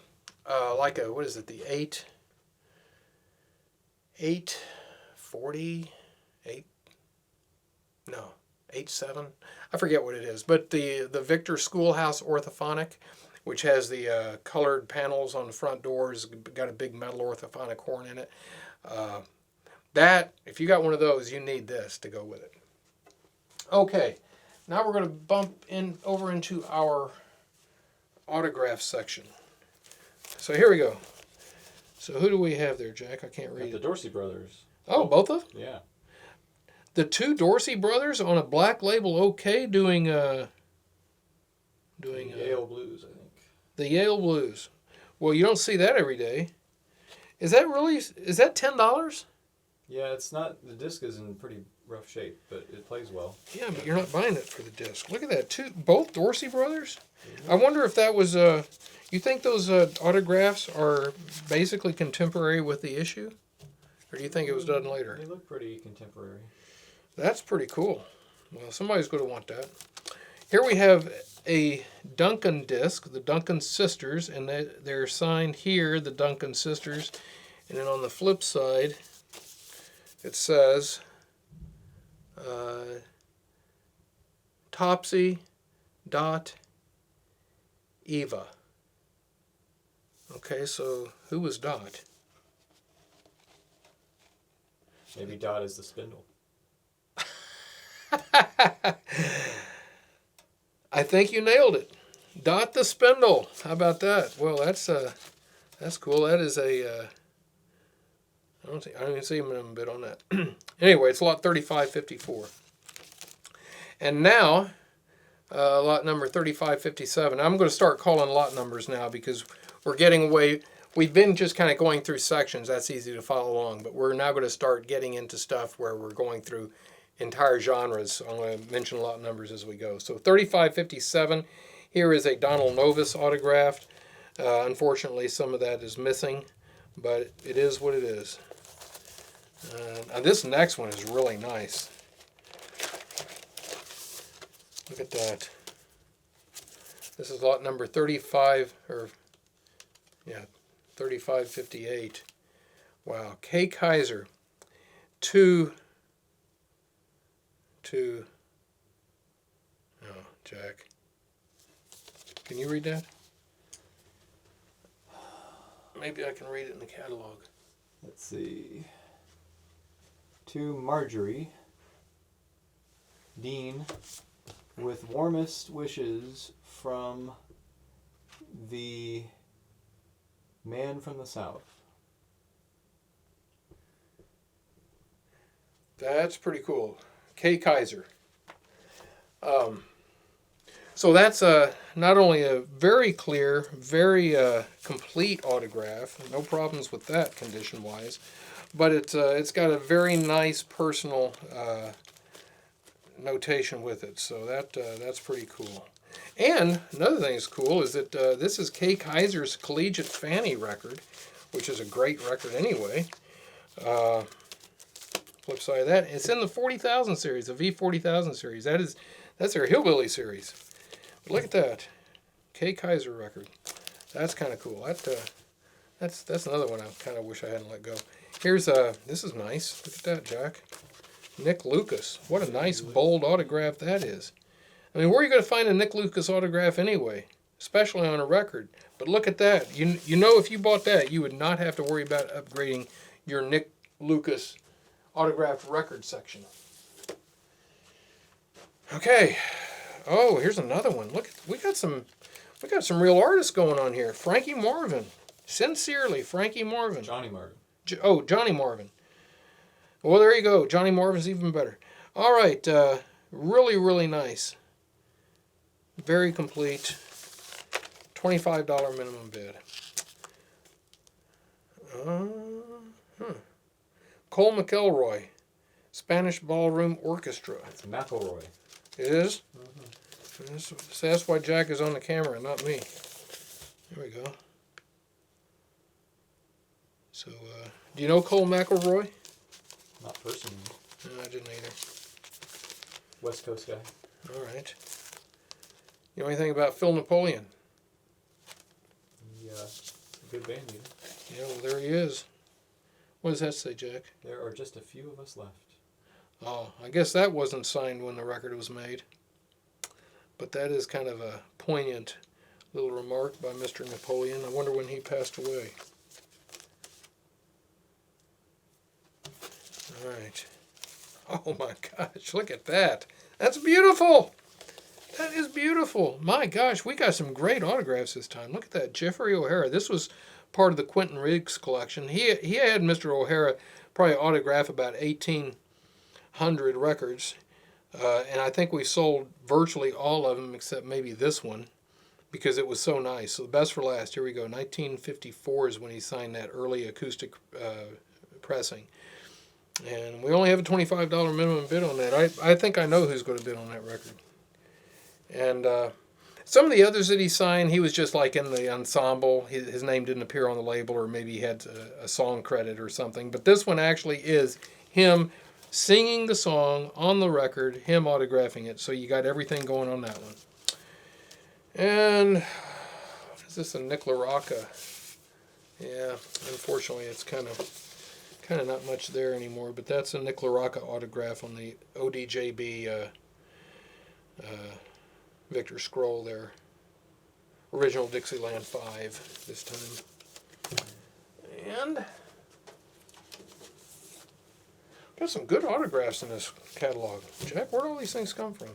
8.7, I forget what it is, but the Victor Schoolhouse Orthophonic, which has the colored panels on the front doors, got a big metal orthophonic horn in it. If you got one of those, you need this to go with it. Okay, now we're going to bump over into our autograph section. So here we go. So who do we have there, Jack? I can't read The Dorsey brothers. Oh, both of them? Yeah. The two Dorsey brothers on a black label, okay, doing Yale Blues, I think. The Yale Blues. Well, you don't see that every day. Is that $10? Yeah, it's not. The disc is in pretty rough shape, but it plays well. Yeah, but you're not buying it for the disc. Look at that, too. Both Dorsey brothers? I wonder if that was, you think those autographs are basically contemporary with the issue? Or do you think it was done later? They look pretty contemporary. That's pretty cool. Well, somebody's going to want that. Here we have a Duncan disc, the Duncan sisters, and they're signed here, the Duncan sisters. And then on the flip side, it says Topsy, Dot, Eva. Okay, so who was Dot? Maybe Dot is the spindle. I think you nailed it. Dot the spindle. How about that? Well, that's cool. That is a I don't even see a minimum bid on that. Anyway, it's lot 3554. And now lot number 3557. I'm going to start calling lot numbers now because we're getting away. We've been just kind of going through sections. That's easy to follow along. But we're now going to start getting into stuff where we're going through entire genres. I'm going to mention lot numbers as we go. So 3557, here is a Donald Novus autographed. Unfortunately, some of that is missing, but it is what it is. Now this next one is really nice. Look at that. This is lot number 3558. Wow. K. Kaiser. Oh, Jack. Can you read that? Maybe I can read it in the catalog. Let's see. To Marjorie, Dean, with warmest wishes from the man from the South. That's pretty cool. K. Kaiser. So that's not only a very clear, very complete autograph, no problems with that condition-wise, but it's got a very nice personal notation with it. So that's pretty cool. And another thing that's cool is that this is K. Kaiser's Collegiate Fanny record, which is a great record anyway. Flip side of that, it's in the 40,000 series, the V40,000 series. That's their Hillbilly series. But look at that, K. Kaiser record. That's kind of cool. That's another one I kind of wish I hadn't let go. Here's this is nice. Look at that, Jack. Nick Lucas. What a nice bold autograph that is. I mean, where are you going to find a Nick Lucas autograph anyway, especially on a record? But look at that. You know, if you bought that, you would not have to worry about upgrading your Nick Lucas autographed record section. Okay. Oh, here's another one. Look, we got some real artists going on here. Frankie Marvin. Sincerely, Frankie Marvin. Johnny Marvin. Johnny Marvin. Well, there you go. Johnny Marvin's even better. All right. Really, really nice. Very complete. $25 minimum bid. Cole McElroy, Spanish Ballroom Orchestra. It's McElroy. It is? Mm-hmm. So that's why Jack is on the camera, not me. There we go. So, do you know Cole McElroy? Not personally. No, I didn't either. West Coast guy. All right. You know anything about Phil Napoleon? Yeah, good band leader. Yeah, well, there he is. What does that say, Jack? There are just a few of us left. Oh, I guess that wasn't signed when the record was made. But that is kind of a poignant little remark by Mr. Napoleon. I wonder when he passed away. All right. Oh my gosh, look at that. That's beautiful. That is beautiful. My gosh, we got some great autographs this time. Look at that, Jeffrey O'Hara. This was part of the Quentin Riggs collection. He had Mr. O'Hara probably autograph about 1,800 records. And I think we sold virtually all of them except maybe this one because it was so nice. So the best for last. Here we go. 1954 is when he signed that early acoustic pressing. And we only have a $25 minimum bid on that. I think I know who's going to bid on that record. And some of the others that he signed, he was just like in the ensemble. His name didn't appear on the label, or maybe he had a song credit or something. But this one actually is him singing the song on the record, him autographing it. So you got everything going on that one. And is this a Nick LaRocca? Yeah, unfortunately it's kind of not much there anymore, but that's a Nick LaRocca autograph on the ODJB Victor scroll there. Original Dixieland 5 this time. And got some good autographs in this catalog. Jack, where'd all these things come from?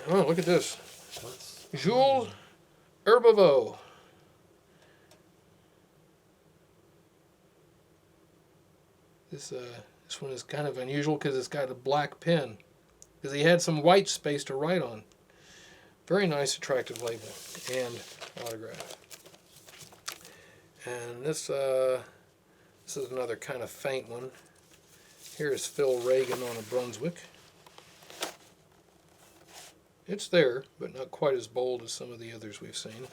Oh, look at this. Jules Herbeveau. This one is kind of unusual because it's got a black pen. Because he had some white space to write on. Very nice, attractive label and autograph. And this is another kind of faint one. Here is Phil Reagan on a Brunswick. It's there, but not quite as bold as some of the others we've seen.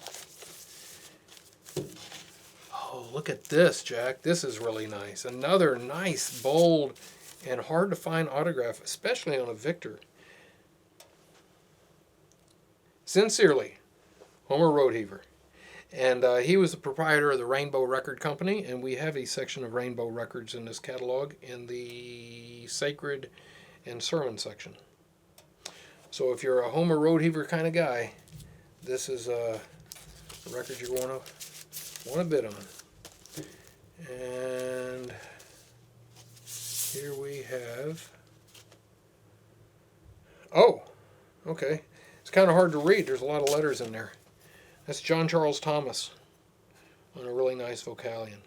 Oh, look at this, Jack. This is really nice. Another nice, bold, and hard to find autograph, especially on a Victor. Sincerely, Homer Roadheaver. And he was the proprietor of the Rainbow Record Company, and we have a section of Rainbow Records in this catalog in the Sacred and Sermon section. So if you're a Homer Roadheaver kind of guy, this is a record you're going to want to bid on. And here we have, oh, okay. It's kind of hard to read. There's a lot of letters in there. That's John Charles Thomas on a really nice vocalion.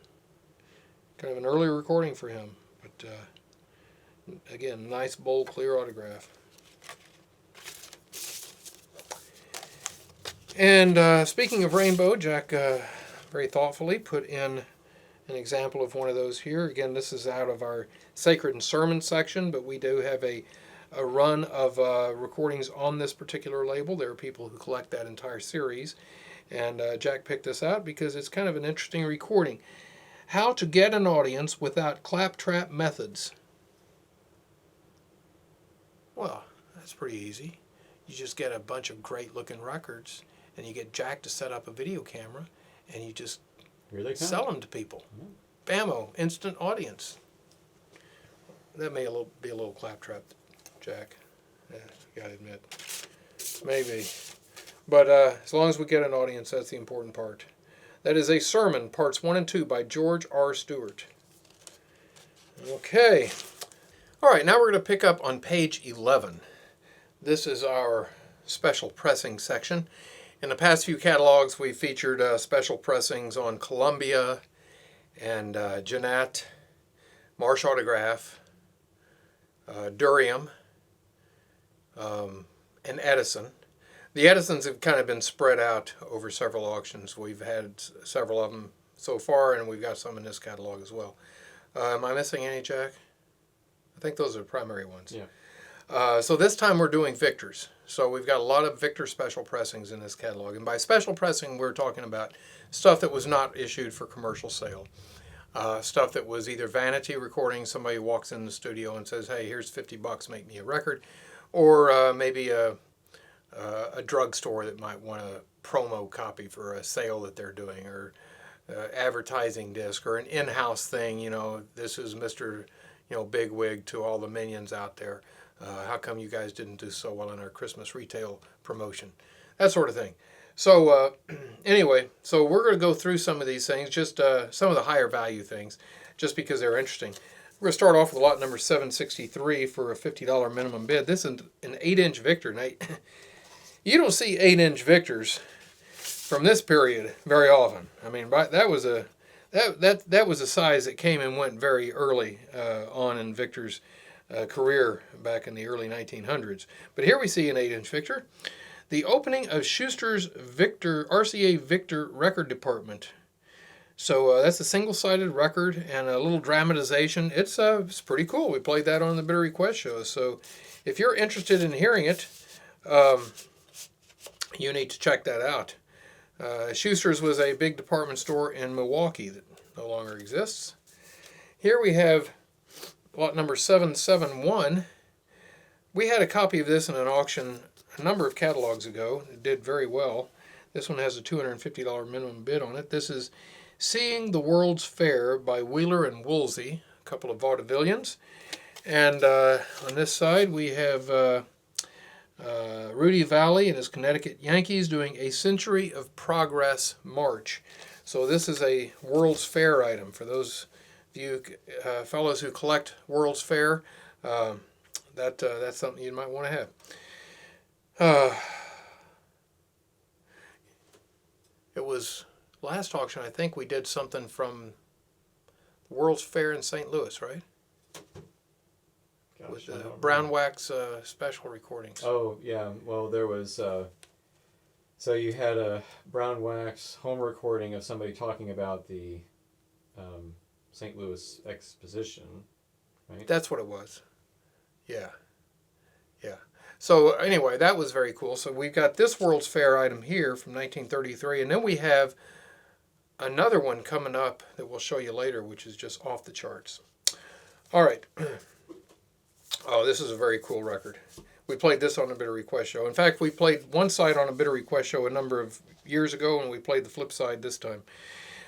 Kind of an early recording for him, but again, nice, bold, clear autograph. And speaking of Rainbow, Jack very thoughtfully put in an example of one of those here. Again, this is out of our Sacred and Sermon section, but we do have a run of recordings on this particular label. There are people who collect that entire series. And Jack picked this out because it's kind of an interesting recording. How to get an audience without claptrap methods. Well, that's pretty easy. You just get a bunch of great looking records and you get Jack to set up a video camera and you just sell them to people. Bammo, instant audience. That may be a little claptrap, Jack. Yeah, you gotta admit. Maybe. But as long as we get an audience, that's the important part. That is a sermon, parts 1 and 2 by George R. Stewart. Okay. All right, now we're going to pick up on page 11. This is our special pressing section. In the past few catalogs, we featured special pressings on Columbia and Jeanette, Marsh Autograph, Durium, and Edison. The Edisons have kind of been spread out over several auctions. We've had several of them so far, and we've got some in this catalog as well. Am I missing any, Jack? I think those are the primary ones. Yeah. So this time we're doing Victors. So we've got a lot of Victor special pressings in this catalog. And by special pressing, we're talking about stuff that was not issued for commercial sale. Stuff that was either vanity recording, somebody walks in the studio and says, hey, here's $50, make me a record. Or maybe a drugstore that might want a promo copy for a sale that they're doing, or advertising disc, or an in-house thing. You know, this is Mr. Bigwig to all the minions out there. How come you guys didn't do so well in our Christmas retail promotion? That sort of thing. So anyway, so we're going to go through some of these things, just some of the higher value things, just because they're interesting. We're going to start off with lot number 763 for a $50 minimum bid. This is an 8-inch Victor. Now, you don't see 8-inch Victors from this period very often. I mean, that was a size that came and went very early on in Victor's career back in the early 1900s. But here we see an 8-inch Victor. The opening of Schuster's RCA Victor record department. So that's a single-sided record and a little dramatization. It's pretty cool. We played that on the Bitter Request show. So if you're interested in hearing it, you need to check that out. Schuster's was a big department store in Milwaukee that no longer exists. Here we have lot number 771. We had a copy of this in an auction a number of catalogs ago. It did very well. This one has a $250 minimum bid on it. This is Seeing the World's Fair by Wheeler and Woolsey, a couple of vaudevillians. And on this side we have Rudy Valley and his Connecticut Yankees doing a Century of Progress March. So this is a World's Fair item. For those of you fellows who collect World's Fair, that's something you might want to have. It was last auction, I think we did something from the World's Fair in St. Louis, right? Gosh, With the brown wax special recordings. Oh, yeah. Well, there was... so you had a brown wax home recording of somebody talking about the St. Louis exposition, right? That's what it was. Yeah. Yeah. So anyway, that was very cool. So we've got this World's Fair item here from 1933, and then we have another one coming up that we'll show you later, which is just off the charts. All right. Oh, this is a very cool record. We played this on a Bitter Request show. In fact, we played one side on a Bitter Request show a number of years ago, and we played the flip side this time.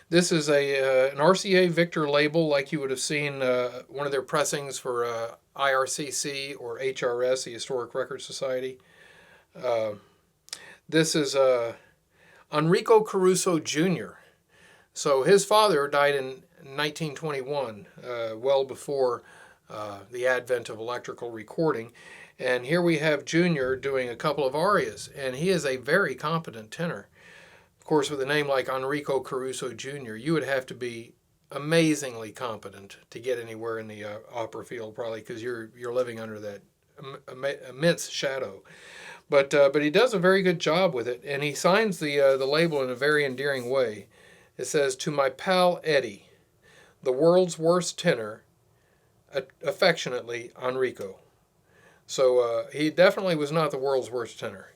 This is an RCA Victor label, like you would have seen one of their pressings for IRCC or HRS, the Historic Record Society. This is Enrico Caruso Jr. So his father died in 1921, well before the advent of electrical recording. And here we have Junior doing a couple of arias, and he is a very competent tenor. Of course, with a name like Enrico Caruso Jr., you would have to be amazingly competent to get anywhere in the opera field, probably, because you're living under that immense shadow. But he does a very good job with it, and he signs the label in a very endearing way. It says, "To my pal Eddie, the world's worst tenor, affectionately, Enrico." So he definitely was not the world's worst tenor.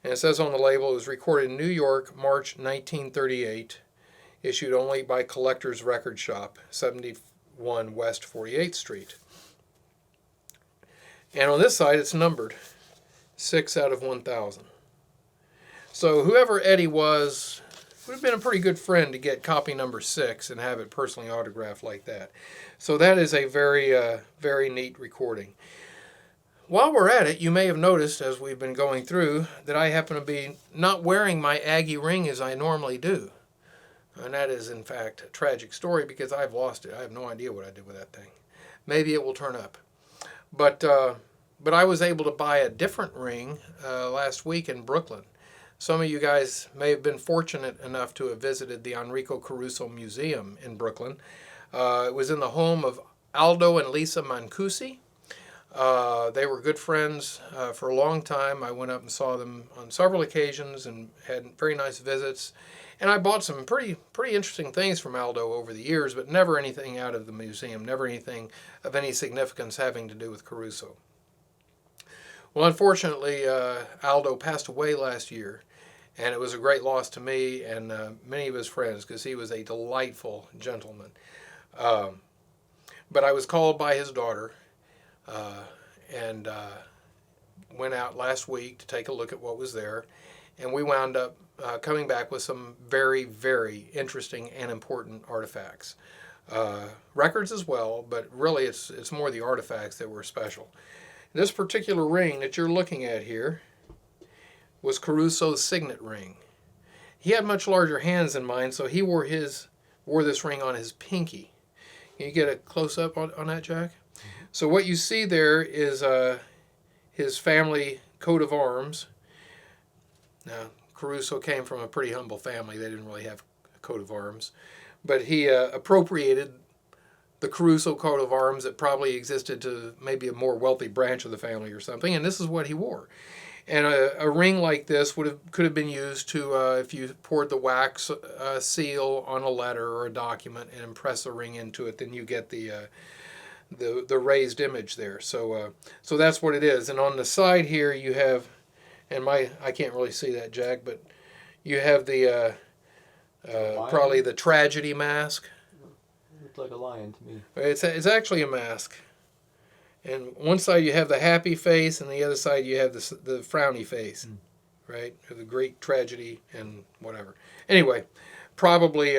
And it says on the label, it was recorded in New York, March 1938, issued only by Collector's Record Shop, 71 West 48th Street. And on this side, it's numbered 6 out of 1,000. So whoever Eddie was would have been a pretty good friend to get copy number 6 and have it personally autographed like that. So that is a very, very neat recording. While we're at it, you may have noticed, as we've been going through, that I happen to be not wearing my Aggie ring as I normally do. And that is, in fact, a tragic story because I've lost it. I have no idea what I did with that thing. Maybe it will turn up. But I was able to buy a different ring last week in Brooklyn. Some of you guys may have been fortunate enough to have visited the Enrico Caruso Museum in Brooklyn. It was in the home of Aldo and Lisa Mancusi. They were good friends for a long time. I went up and saw them on several occasions and had very nice visits. And I bought some pretty interesting things from Aldo over the years, but never anything out of the museum, never anything of any significance having to do with Caruso. Well, unfortunately, Aldo passed away last year, and it was a great loss to me and many of his friends because he was a delightful gentleman. But I was called by his daughter and went out last week to take a look at what was there, and we wound up coming back with some very, very interesting and important artifacts. Records as well, but really it's more the artifacts that were special. This particular ring that you're looking at here was Caruso's signet ring. He had much larger hands than mine, so he wore this ring on his pinky. Can you get a close-up on that, Jack? So what you see there is his family coat of arms. Now, Caruso came from a pretty humble family. They didn't really have a coat of arms. But he appropriated the Caruso coat of arms that probably existed to maybe a more wealthy branch of the family or something, and this is what he wore. And a ring like this could have been used to, if you poured the wax seal on a letter or a document and impress a ring into it, then you get the raised image there. So that's what it is. And on the side here you have, and I can't really see that, Jack, but you have the probably the tragedy mask. It looked like a lion to me. It's actually a mask. And one side you have the happy face, and the other side you have the frowny face, right? Or the great tragedy and whatever. Anyway, probably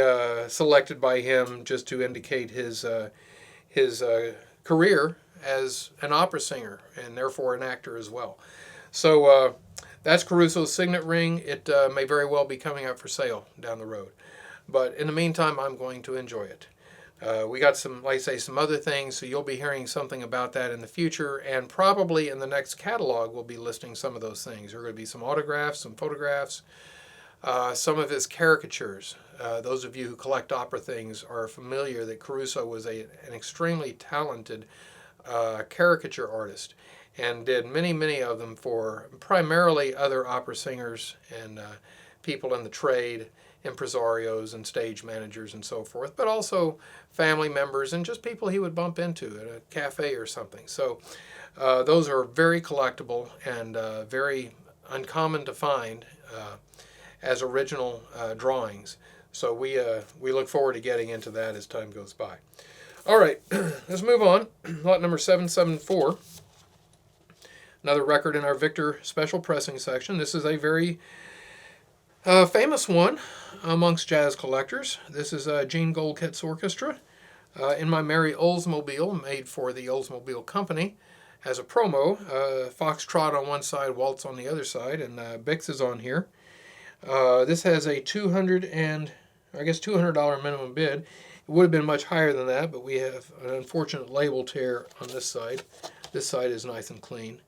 selected by him just to indicate his career as an opera singer and therefore an actor as well. So that's Caruso's signet ring. It may very well be coming up for sale down the road. But in the meantime, I'm going to enjoy it. We got some, like I say, some other things, so you'll be hearing something about that in the future, and probably in the next catalog we'll be listing some of those things. There are going to be some autographs, some photographs, some of his caricatures. Those of you who collect opera things are familiar that Caruso was an extremely talented caricature artist and did many of them for primarily other opera singers and people in the trade, impresarios and stage managers and so forth, but also family members and just people he would bump into at a cafe or something. So those are very collectible and very uncommon to find as original drawings. So we look forward to getting into that as time goes by. All right, let's move on. Lot number 774. Another record in our Victor special pressing section. This is a very famous one amongst jazz collectors. This is Gene Goldket's orchestra in my Merry Oldsmobile, made for the Oldsmobile Company as a promo. Foxtrot on one side, waltz on the other side, and Bix is on here. This has a $200 minimum bid. It would have been much higher than that, but we have an unfortunate label tear on this side. This side is nice and clean.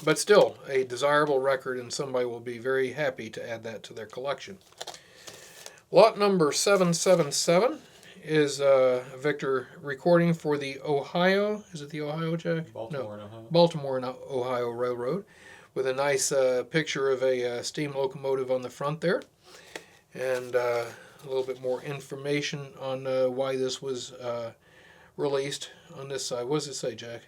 But still, a desirable record, and somebody will be very happy to add that to their collection. Lot number 777 is a Victor recording for the Ohio, is it the Ohio, Jack? Baltimore and Ohio. Baltimore and Ohio Railroad, with a nice picture of a steam locomotive on the front there, and a little bit more information on why this was released on this side. What does it say, Jack?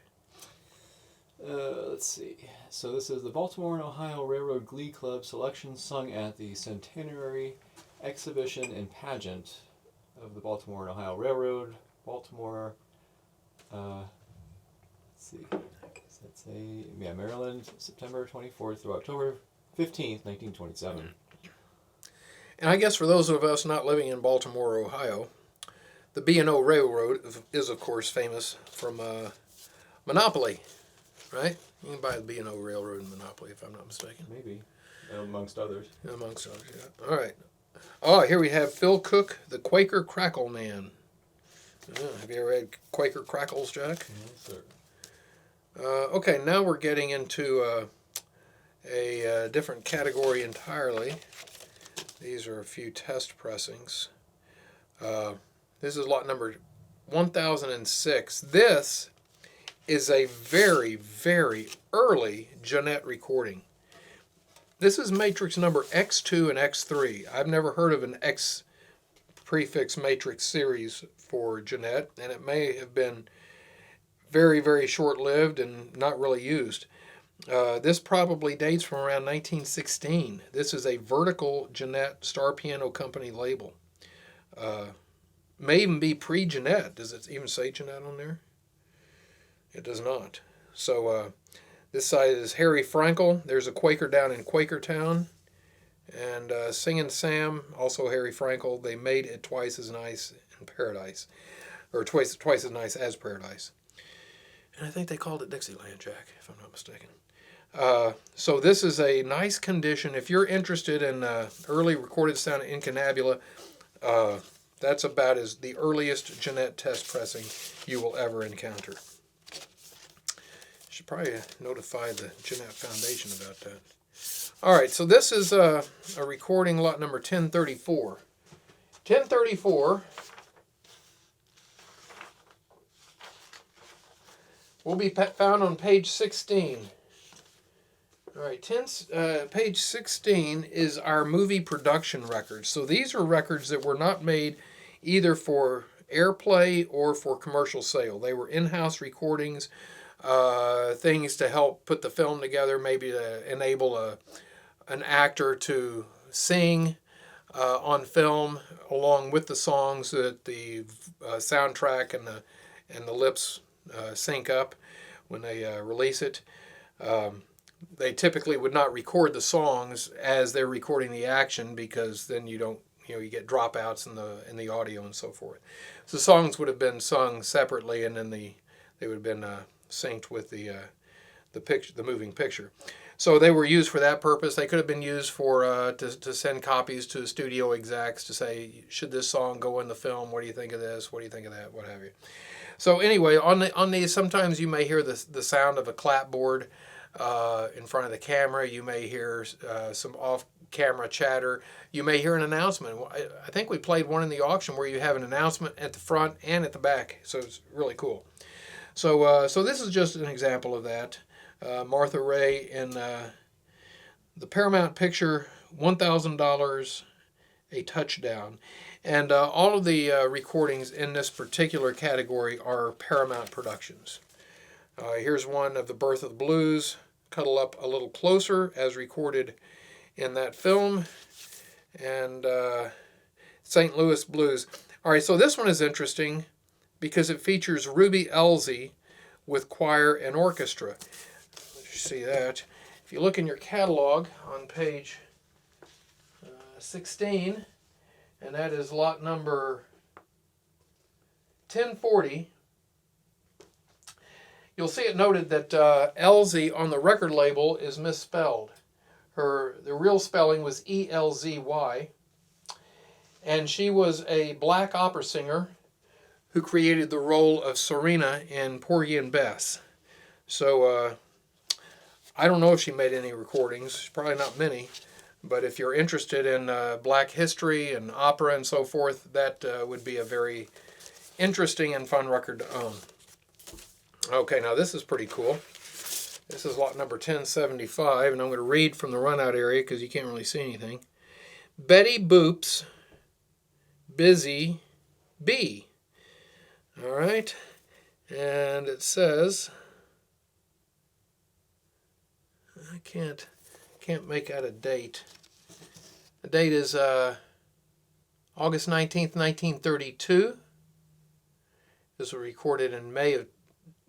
Let's see. So this is the Baltimore and Ohio Railroad Glee Club selection sung at the Centenary Exhibition and Pageant of the Baltimore and Ohio Railroad, Baltimore. Let's see. That's Maryland, September 24th through October 15th, 1927. And I guess for those of us not living in Baltimore, Ohio, the B&O Railroad is, of course, famous from Monopoly, right? You can buy the B&O Railroad in Monopoly, if I'm not mistaken. Maybe, amongst others. Amongst others, yeah. All right. Oh, here we have Phil Cook, the Quaker Crackle Man. Have you ever had Quaker Crackles, Jack? Yes, sir. Okay, now we're getting into a different category entirely. These are a few test pressings. This is lot number 1006. This is a very, very early Jeanette recording. This is matrix number X2 and X3. I've never heard of an X prefix matrix series for Jeanette, and it may have been very, very short-lived and not really used. This probably dates from around 1916. This is a vertical Jeanette Star Piano Company label. May even be pre-Jeanette. Does it even say Jeanette on there? It does not. So this side is Harry Frankel. There's a Quaker down in Quakertown. And Singin' Sam, also Harry Frankel. They made it twice as nice in Paradise. Or twice as nice as Paradise. And I think they called it Dixieland, Jack, if I'm not mistaken. So this is a nice condition. If you're interested in early recorded sound in Incunabula, that's about as the earliest Jeanette test pressing you will ever encounter. Should probably notify the Jeanette Foundation about that. All right, so this is a recording lot number 1034. 1034 will be found on page 16 All right, page 16 is our movie production records. So these are records that were not made either for airplay or for commercial sale. They were in-house recordings, things to help put the film together, maybe to enable an actor to sing on film along with the songs so that the soundtrack and the lips sync up when they release it. They typically would not record the songs as they're recording the action because then you don't, you get dropouts in the audio and so forth. So songs would have been sung separately, and then they would have been synced with the picture, the moving picture. So they were used for that purpose. They could have been used for to send copies to studio execs to say, should this song go in the film? What do you think of this? What do you think of that? What have you? So anyway, on these, sometimes you may hear the sound of a clapboard in front of the camera. You may hear some off-camera chatter. You may hear an announcement. I think we played one in the auction where you have an announcement at the front and at the back. So it's really cool. So this is just an example of that. Martha Ray in the Paramount picture, $1,000, a touchdown. And all of the recordings in this particular category are Paramount productions. Here's one of The Birth of the Blues, cuddle up a little closer as recorded in that film. And St. Louis Blues. All right, so this one is interesting because it features Ruby Elzy with choir and orchestra. You see that. If you look in your catalog on page 16, and that is lot number 1040, you'll see it noted that Elzy on the record label is misspelled. The real spelling was E-L-Z-Y, and she was a black opera singer who created the role of Serena in Porgy and Bess. So I don't know if she made any recordings, probably not many, but if you're interested in black history and opera and so forth, that would be a very interesting and fun record to own. Okay, now this is pretty cool. This is lot number 1075, and I'm going to read from the runout area because you can't really see anything. Betty Boop's Busy Bee. All right, and it says, I can't make out a date. The date is August 19th, 1932. This was recorded in May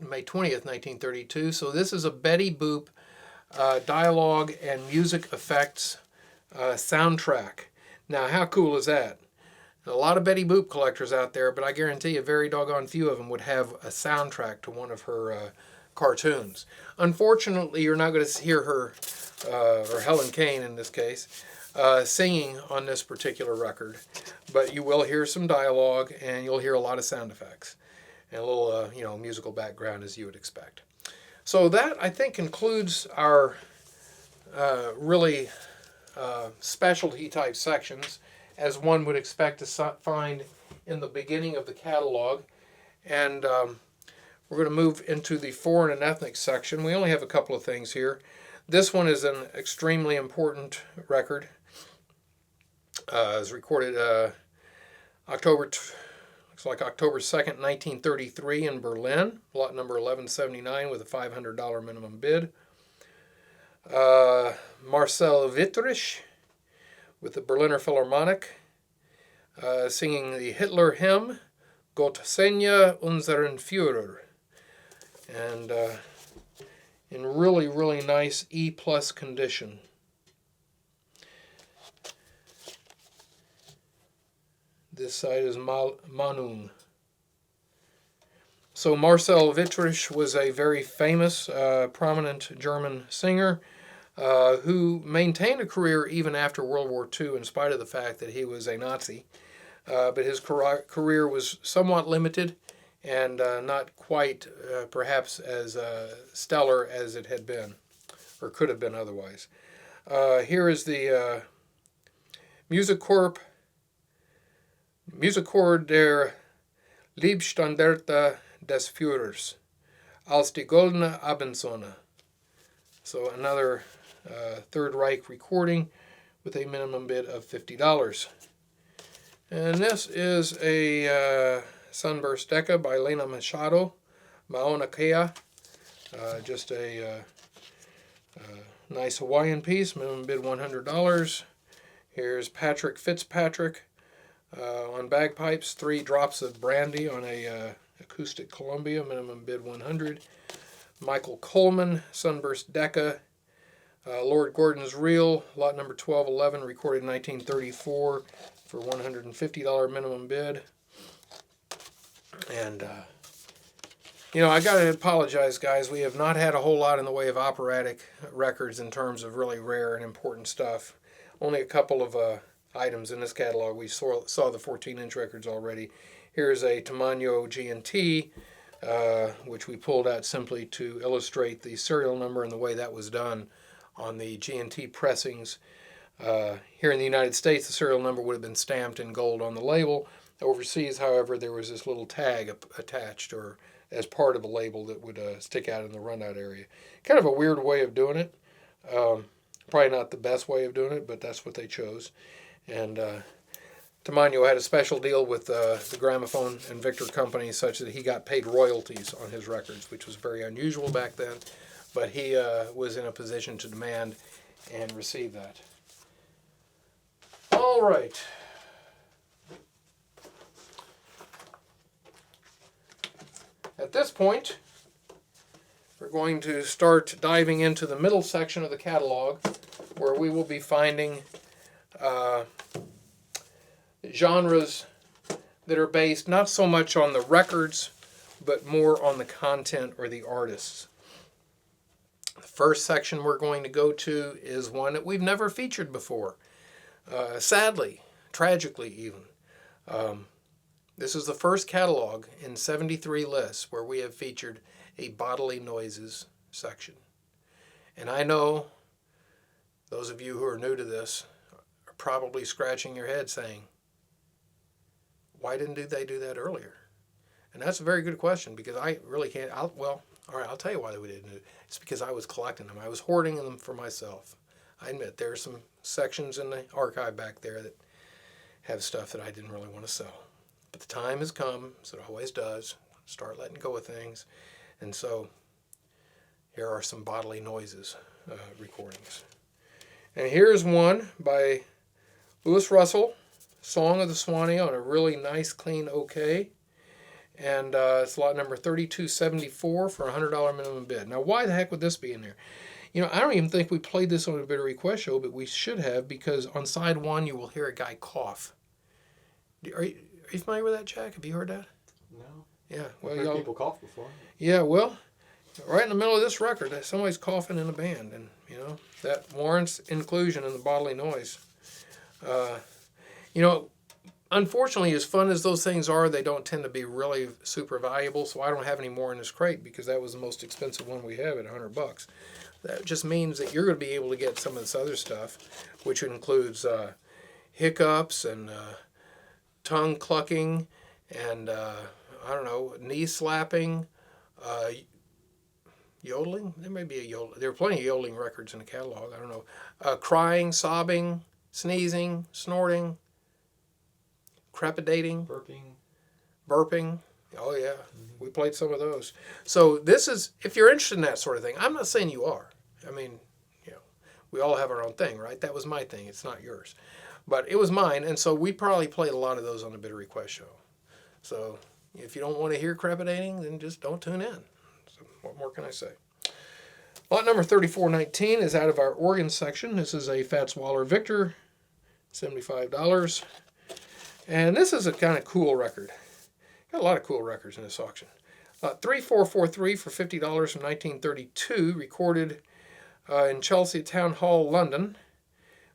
20th, 1932. So this is a Betty Boop dialogue and music effects soundtrack. Now, how cool is that? A lot of Betty Boop collectors out there, but I guarantee a very doggone few of them would have a soundtrack to one of her cartoons. Unfortunately, you're not going to hear her, or Helen Kane in this case, singing on this particular record, but you will hear some dialogue and you'll hear a lot of sound effects and a little, musical background as you would expect. So that, I think, concludes our really specialty type sections, as one would expect to find in the beginning of the catalog. And we're going to move into the foreign and ethnic section. We only have a couple of things here. This one is an extremely important record. It was recorded October 2nd, 1933 in Berlin, lot number 1179 with a $500 minimum bid. Marcel Wittrich with the Berliner Philharmonic, singing the Hitler hymn, Gott segne unseren Führer. And in really, really nice E+ condition. This side is Manung. So Marcel Wittrich was a very famous, prominent German singer who maintained a career even after World War II in spite of the fact that he was a Nazi. But his career was somewhat limited and not quite perhaps as stellar as it had been or could have been otherwise. Here is the Musikchor der Liebstandarte des Führers, als die goldene Abendsonne. So another Third Reich recording with a minimum bid of $50. And this is a Sunburst Deca by Lena Machado, Mauna Kea. Just a nice Hawaiian piece, minimum bid $100. Here's Patrick Fitzpatrick on bagpipes, 3 drops of brandy on a acoustic Columbia, minimum bid $100. Michael Coleman, Sunburst Deca, Lord Gordon's Reel, lot number 1211, recorded in 1934 for $150 minimum bid. And, I got to apologize, guys. We have not had a whole lot in the way of operatic records in terms of really rare and important stuff. Only a couple of items in this catalog. We saw the 14-inch records already. Here's a Tamano G&T, which we pulled out simply to illustrate the serial number and the way that was done on the G&T pressings. Here in the United States, the serial number would have been stamped in gold on the label. Overseas, however, there was this little tag attached or as part of a label that would stick out in the runout area. Kind of a weird way of doing it. Probably not the best way of doing it, but that's what they chose. And Tamano had a special deal with the Gramophone and Victor Company such that he got paid royalties on his records, which was very unusual back then. But he was in a position to demand and receive that. All right. At this point, we're going to start diving into the middle section of the catalog, where we will be finding genres that are based not so much on the records, but more on the content or the artists. The first section we're going to go to is one that we've never featured before. Sadly, tragically even. This is the first catalog in 73 lists where we have featured a bodily noises section. And I know those of you who are new to this are probably scratching your head saying, why didn't they do that earlier? And that's a very good question, because I really can't. All right, I'll tell you why we didn't do it. It's because I was collecting them. I was hoarding them for myself. I admit there are some sections in the archive back there that have stuff that I didn't really want to sell. But the time has come, as it always does, start letting go of things. And so here are some bodily noises recordings. And here's one by Louis Russell, Song of the Swanee, on a really nice, clean OK. And it's lot number 3274 for a $100 minimum bid. Now, why the heck would this be in there? I don't even think we played this on a Bit of Request show, but we should have, because on side 1 you will hear a guy cough. Are you familiar with that, Jack? Have you heard that? No. Yeah. Well, I've heard people cough before. Yeah, well, right in the middle of this record, somebody's coughing in a band, and, that warrants inclusion in the bodily noise. Unfortunately, as fun as those things are, they don't tend to be really super valuable, so I don't have any more in this crate because that was the most expensive one we have at $100. That just means that you're going to be able to get some of this other stuff, which includes hiccups and tongue clucking and, knee slapping, yodeling. There may be a yodeling. There are plenty of yodeling records in the catalog. I don't know. Crying, sobbing, sneezing, snorting, crepidating, burping. Oh, yeah. We played some of those. So this is, if you're interested in that sort of thing, I'm not saying you are. I mean, we all have our own thing, right? That was my thing. It's not yours. But it was mine, and so we probably played a lot of those on the Bit of Request show. So if you don't want to hear crepidating, then just don't tune in. So what more can I say? Lot number 3419 is out of our organ section. This is a Fats Waller Victor, $75. And this is a kind of cool record. Got a lot of cool records in this auction. 3443 for $50 from 1932, recorded in Chelsea Town Hall, London.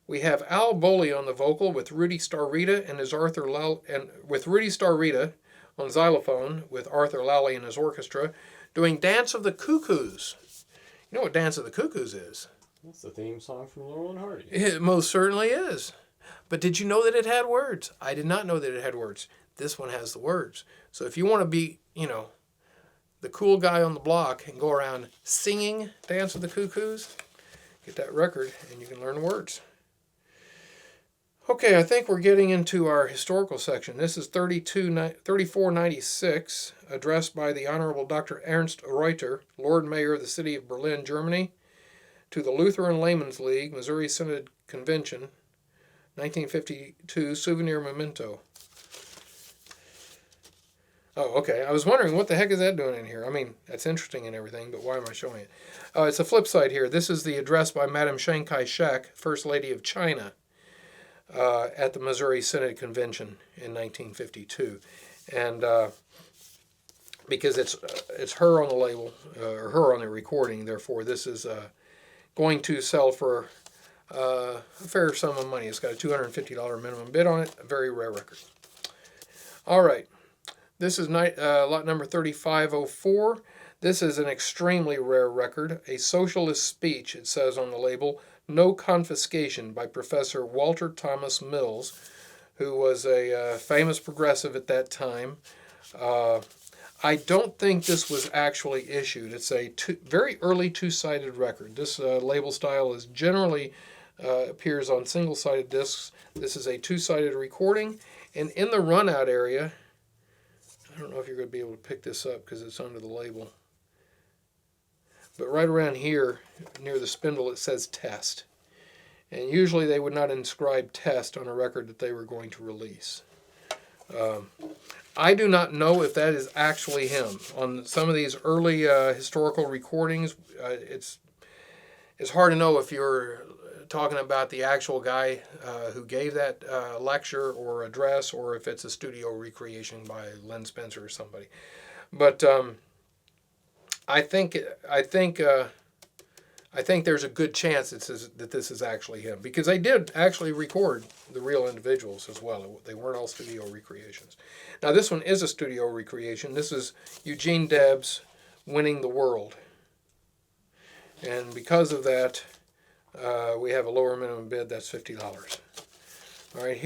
We have Al Boley on the vocal with Rudy Starrita and his with Rudy Starrita on xylophone with Arthur Lally and his orchestra doing Dance of the Cuckoos. You know what Dance of the Cuckoos is? That's the theme song from Laurel and Hardy. It most certainly is. But did you know that it had words? I did not know that it had words. This one has the words. So if you want to be, the cool guy on the block and go around singing Dance of the Cuckoos, get that record, and you can learn the words. Okay, I think we're getting into our historical section. This is 3496, addressed by the Honorable Dr. Ernst Reuter, Lord Mayor of the city of Berlin, Germany, to the Lutheran Laymen's League, Missouri Synod Convention, 1952, souvenir memento. Oh, okay. I was wondering what the heck is that doing in here? I mean, that's interesting and everything, but why am I showing it? It's a flip side here. This is the address by Madame Chiang Kai-shek, First Lady of China, at the Missouri Synod Convention in 1952. And because it's her on the label, or her on the recording, therefore this is going to sell for a fair sum of money. It's got a $250 minimum bid on it, a very rare record. All right. This is lot number 3504. This is an extremely rare record, a socialist speech, it says on the label, No Confiscation, by Professor Walter Thomas Mills, who was a famous progressive at that time. I don't think this was actually issued. It's a very early two-sided record. This label style is generally appears on single-sided discs. This is a two-sided recording, and in the runout area, I don't know if you're going to be able to pick this up because it's under the label. But right around here, near the spindle, it says test. And usually they would not inscribe test on a record that they were going to release. I do not know if that is actually him. On some of these early historical recordings, it's hard to know if you're talking about the actual guy who gave that lecture or address, or if it's a studio recreation by Len Spencer or somebody. But I think there's a good chance that this is actually him, because they did actually record the real individuals as well. They weren't all studio recreations. Now this one is a studio recreation. This is Eugene Debs, Winning the World. And because of that, we have a lower minimum bid. That's $50. All right,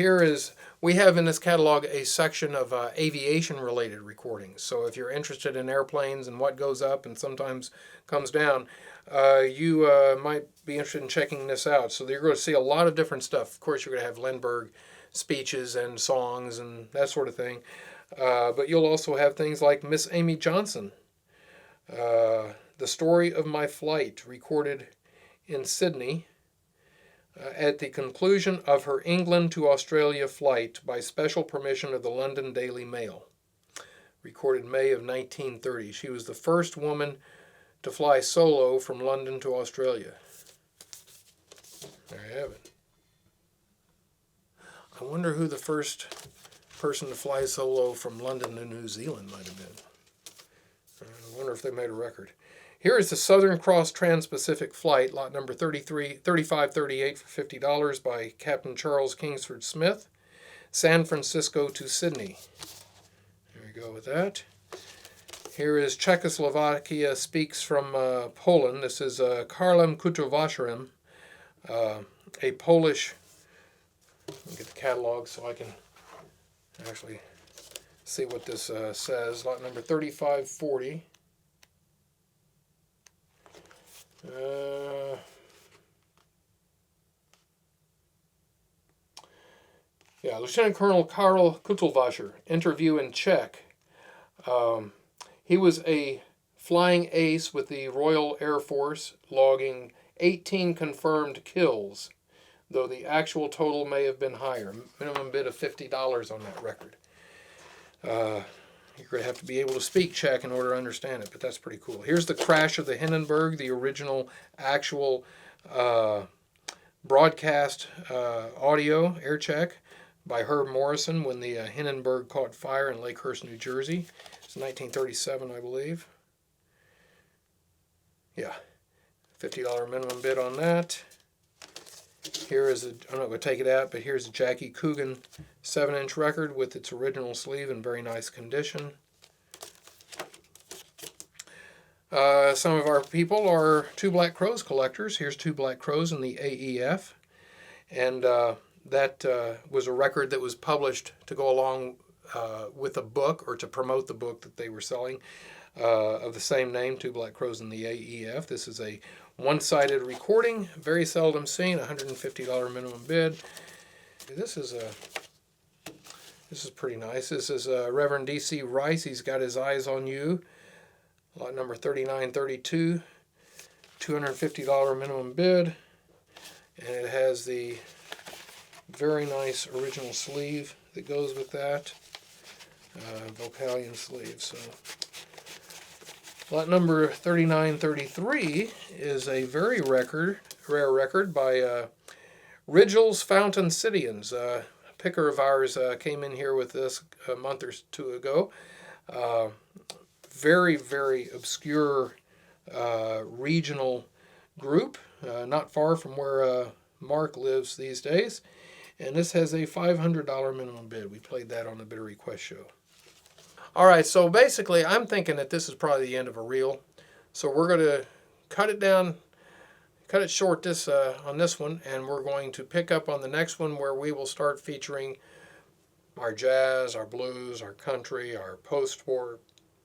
we have in this catalog a section of aviation-related recordings. So if you're interested in airplanes and what goes up and sometimes comes down, you might be interested in checking this out. So you're going to see a lot of different stuff. Of course, you're going to have Lindbergh speeches and songs and that sort of thing. But you'll also have things like Miss Amy Johnson, The Story of My Flight, recorded in Sydney at the conclusion of her England to Australia flight by special permission of the London Daily Mail, recorded May of 1930. She was the first woman to fly solo from London to Australia. There you have it. I wonder who the first person to fly solo from London to New Zealand might have been. I wonder if they made a record. Here is the Southern Cross Trans-Pacific Flight, lot number 3538 for $50 by Captain Charles Kingsford Smith, San Francisco to Sydney. There we go with that. Here is Czechoslovakia Speaks from Poland. This is Karlem Kutowaszem, a Polish. Let me get the catalog so I can actually see what this says. Lot number 3540. Lieutenant Colonel Karl Kuttelwasser, interview in Czech. He was a flying ace with the Royal Air Force, logging 18 confirmed kills, though the actual total may have been higher. Minimum bid of $50 on that record. You're going to have to be able to speak Czech in order to understand it, but that's pretty cool. Here's the crash of the Hindenburg, the original actual broadcast audio, air check, by Herb Morrison when the Hindenburg caught fire in Lakehurst, New Jersey. It's 1937, I believe. Yeah, $50 minimum bid on that. Here is I'm not going to take it out, but here's a Jackie Coogan 7-inch record with its original sleeve in very nice condition. Some of our people are Two Black Crows collectors. Here's Two Black Crows in the AEF. And that was a record that was published to go along with a book, or to promote the book that they were selling. of the same name, Two Black Crows in the AEF. This is a one-sided recording, very seldom seen, $150 minimum bid. This is pretty nice. This is Reverend D.C. Rice. He's got his eyes on you. Lot number 3932, $250 minimum bid. And it has the very nice original sleeve that goes with that. Vocalion sleeve. So lot number 3933 is a very rare record by Rigel's Fountain Cityans. A picker of ours came in here with this a month or two ago. Very, very obscure regional group, not far from where Mark lives these days. And this has a $500 minimum bid. We played that on the Bidder Request show. All right, so basically I'm thinking that this is probably the end of a reel. So we're going to cut it down, cut it short on this one, and we're going to pick up on the next one where we will start featuring our jazz, our blues, our country, our post-war,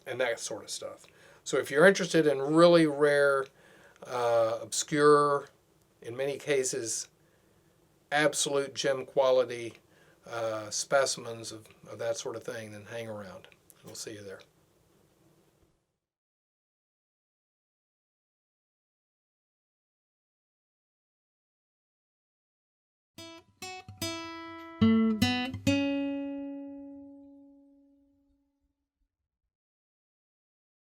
and that sort of stuff. So if you're interested in really rare, obscure, in many cases, absolute gem quality specimens of that sort of thing, then hang around. We'll see you there.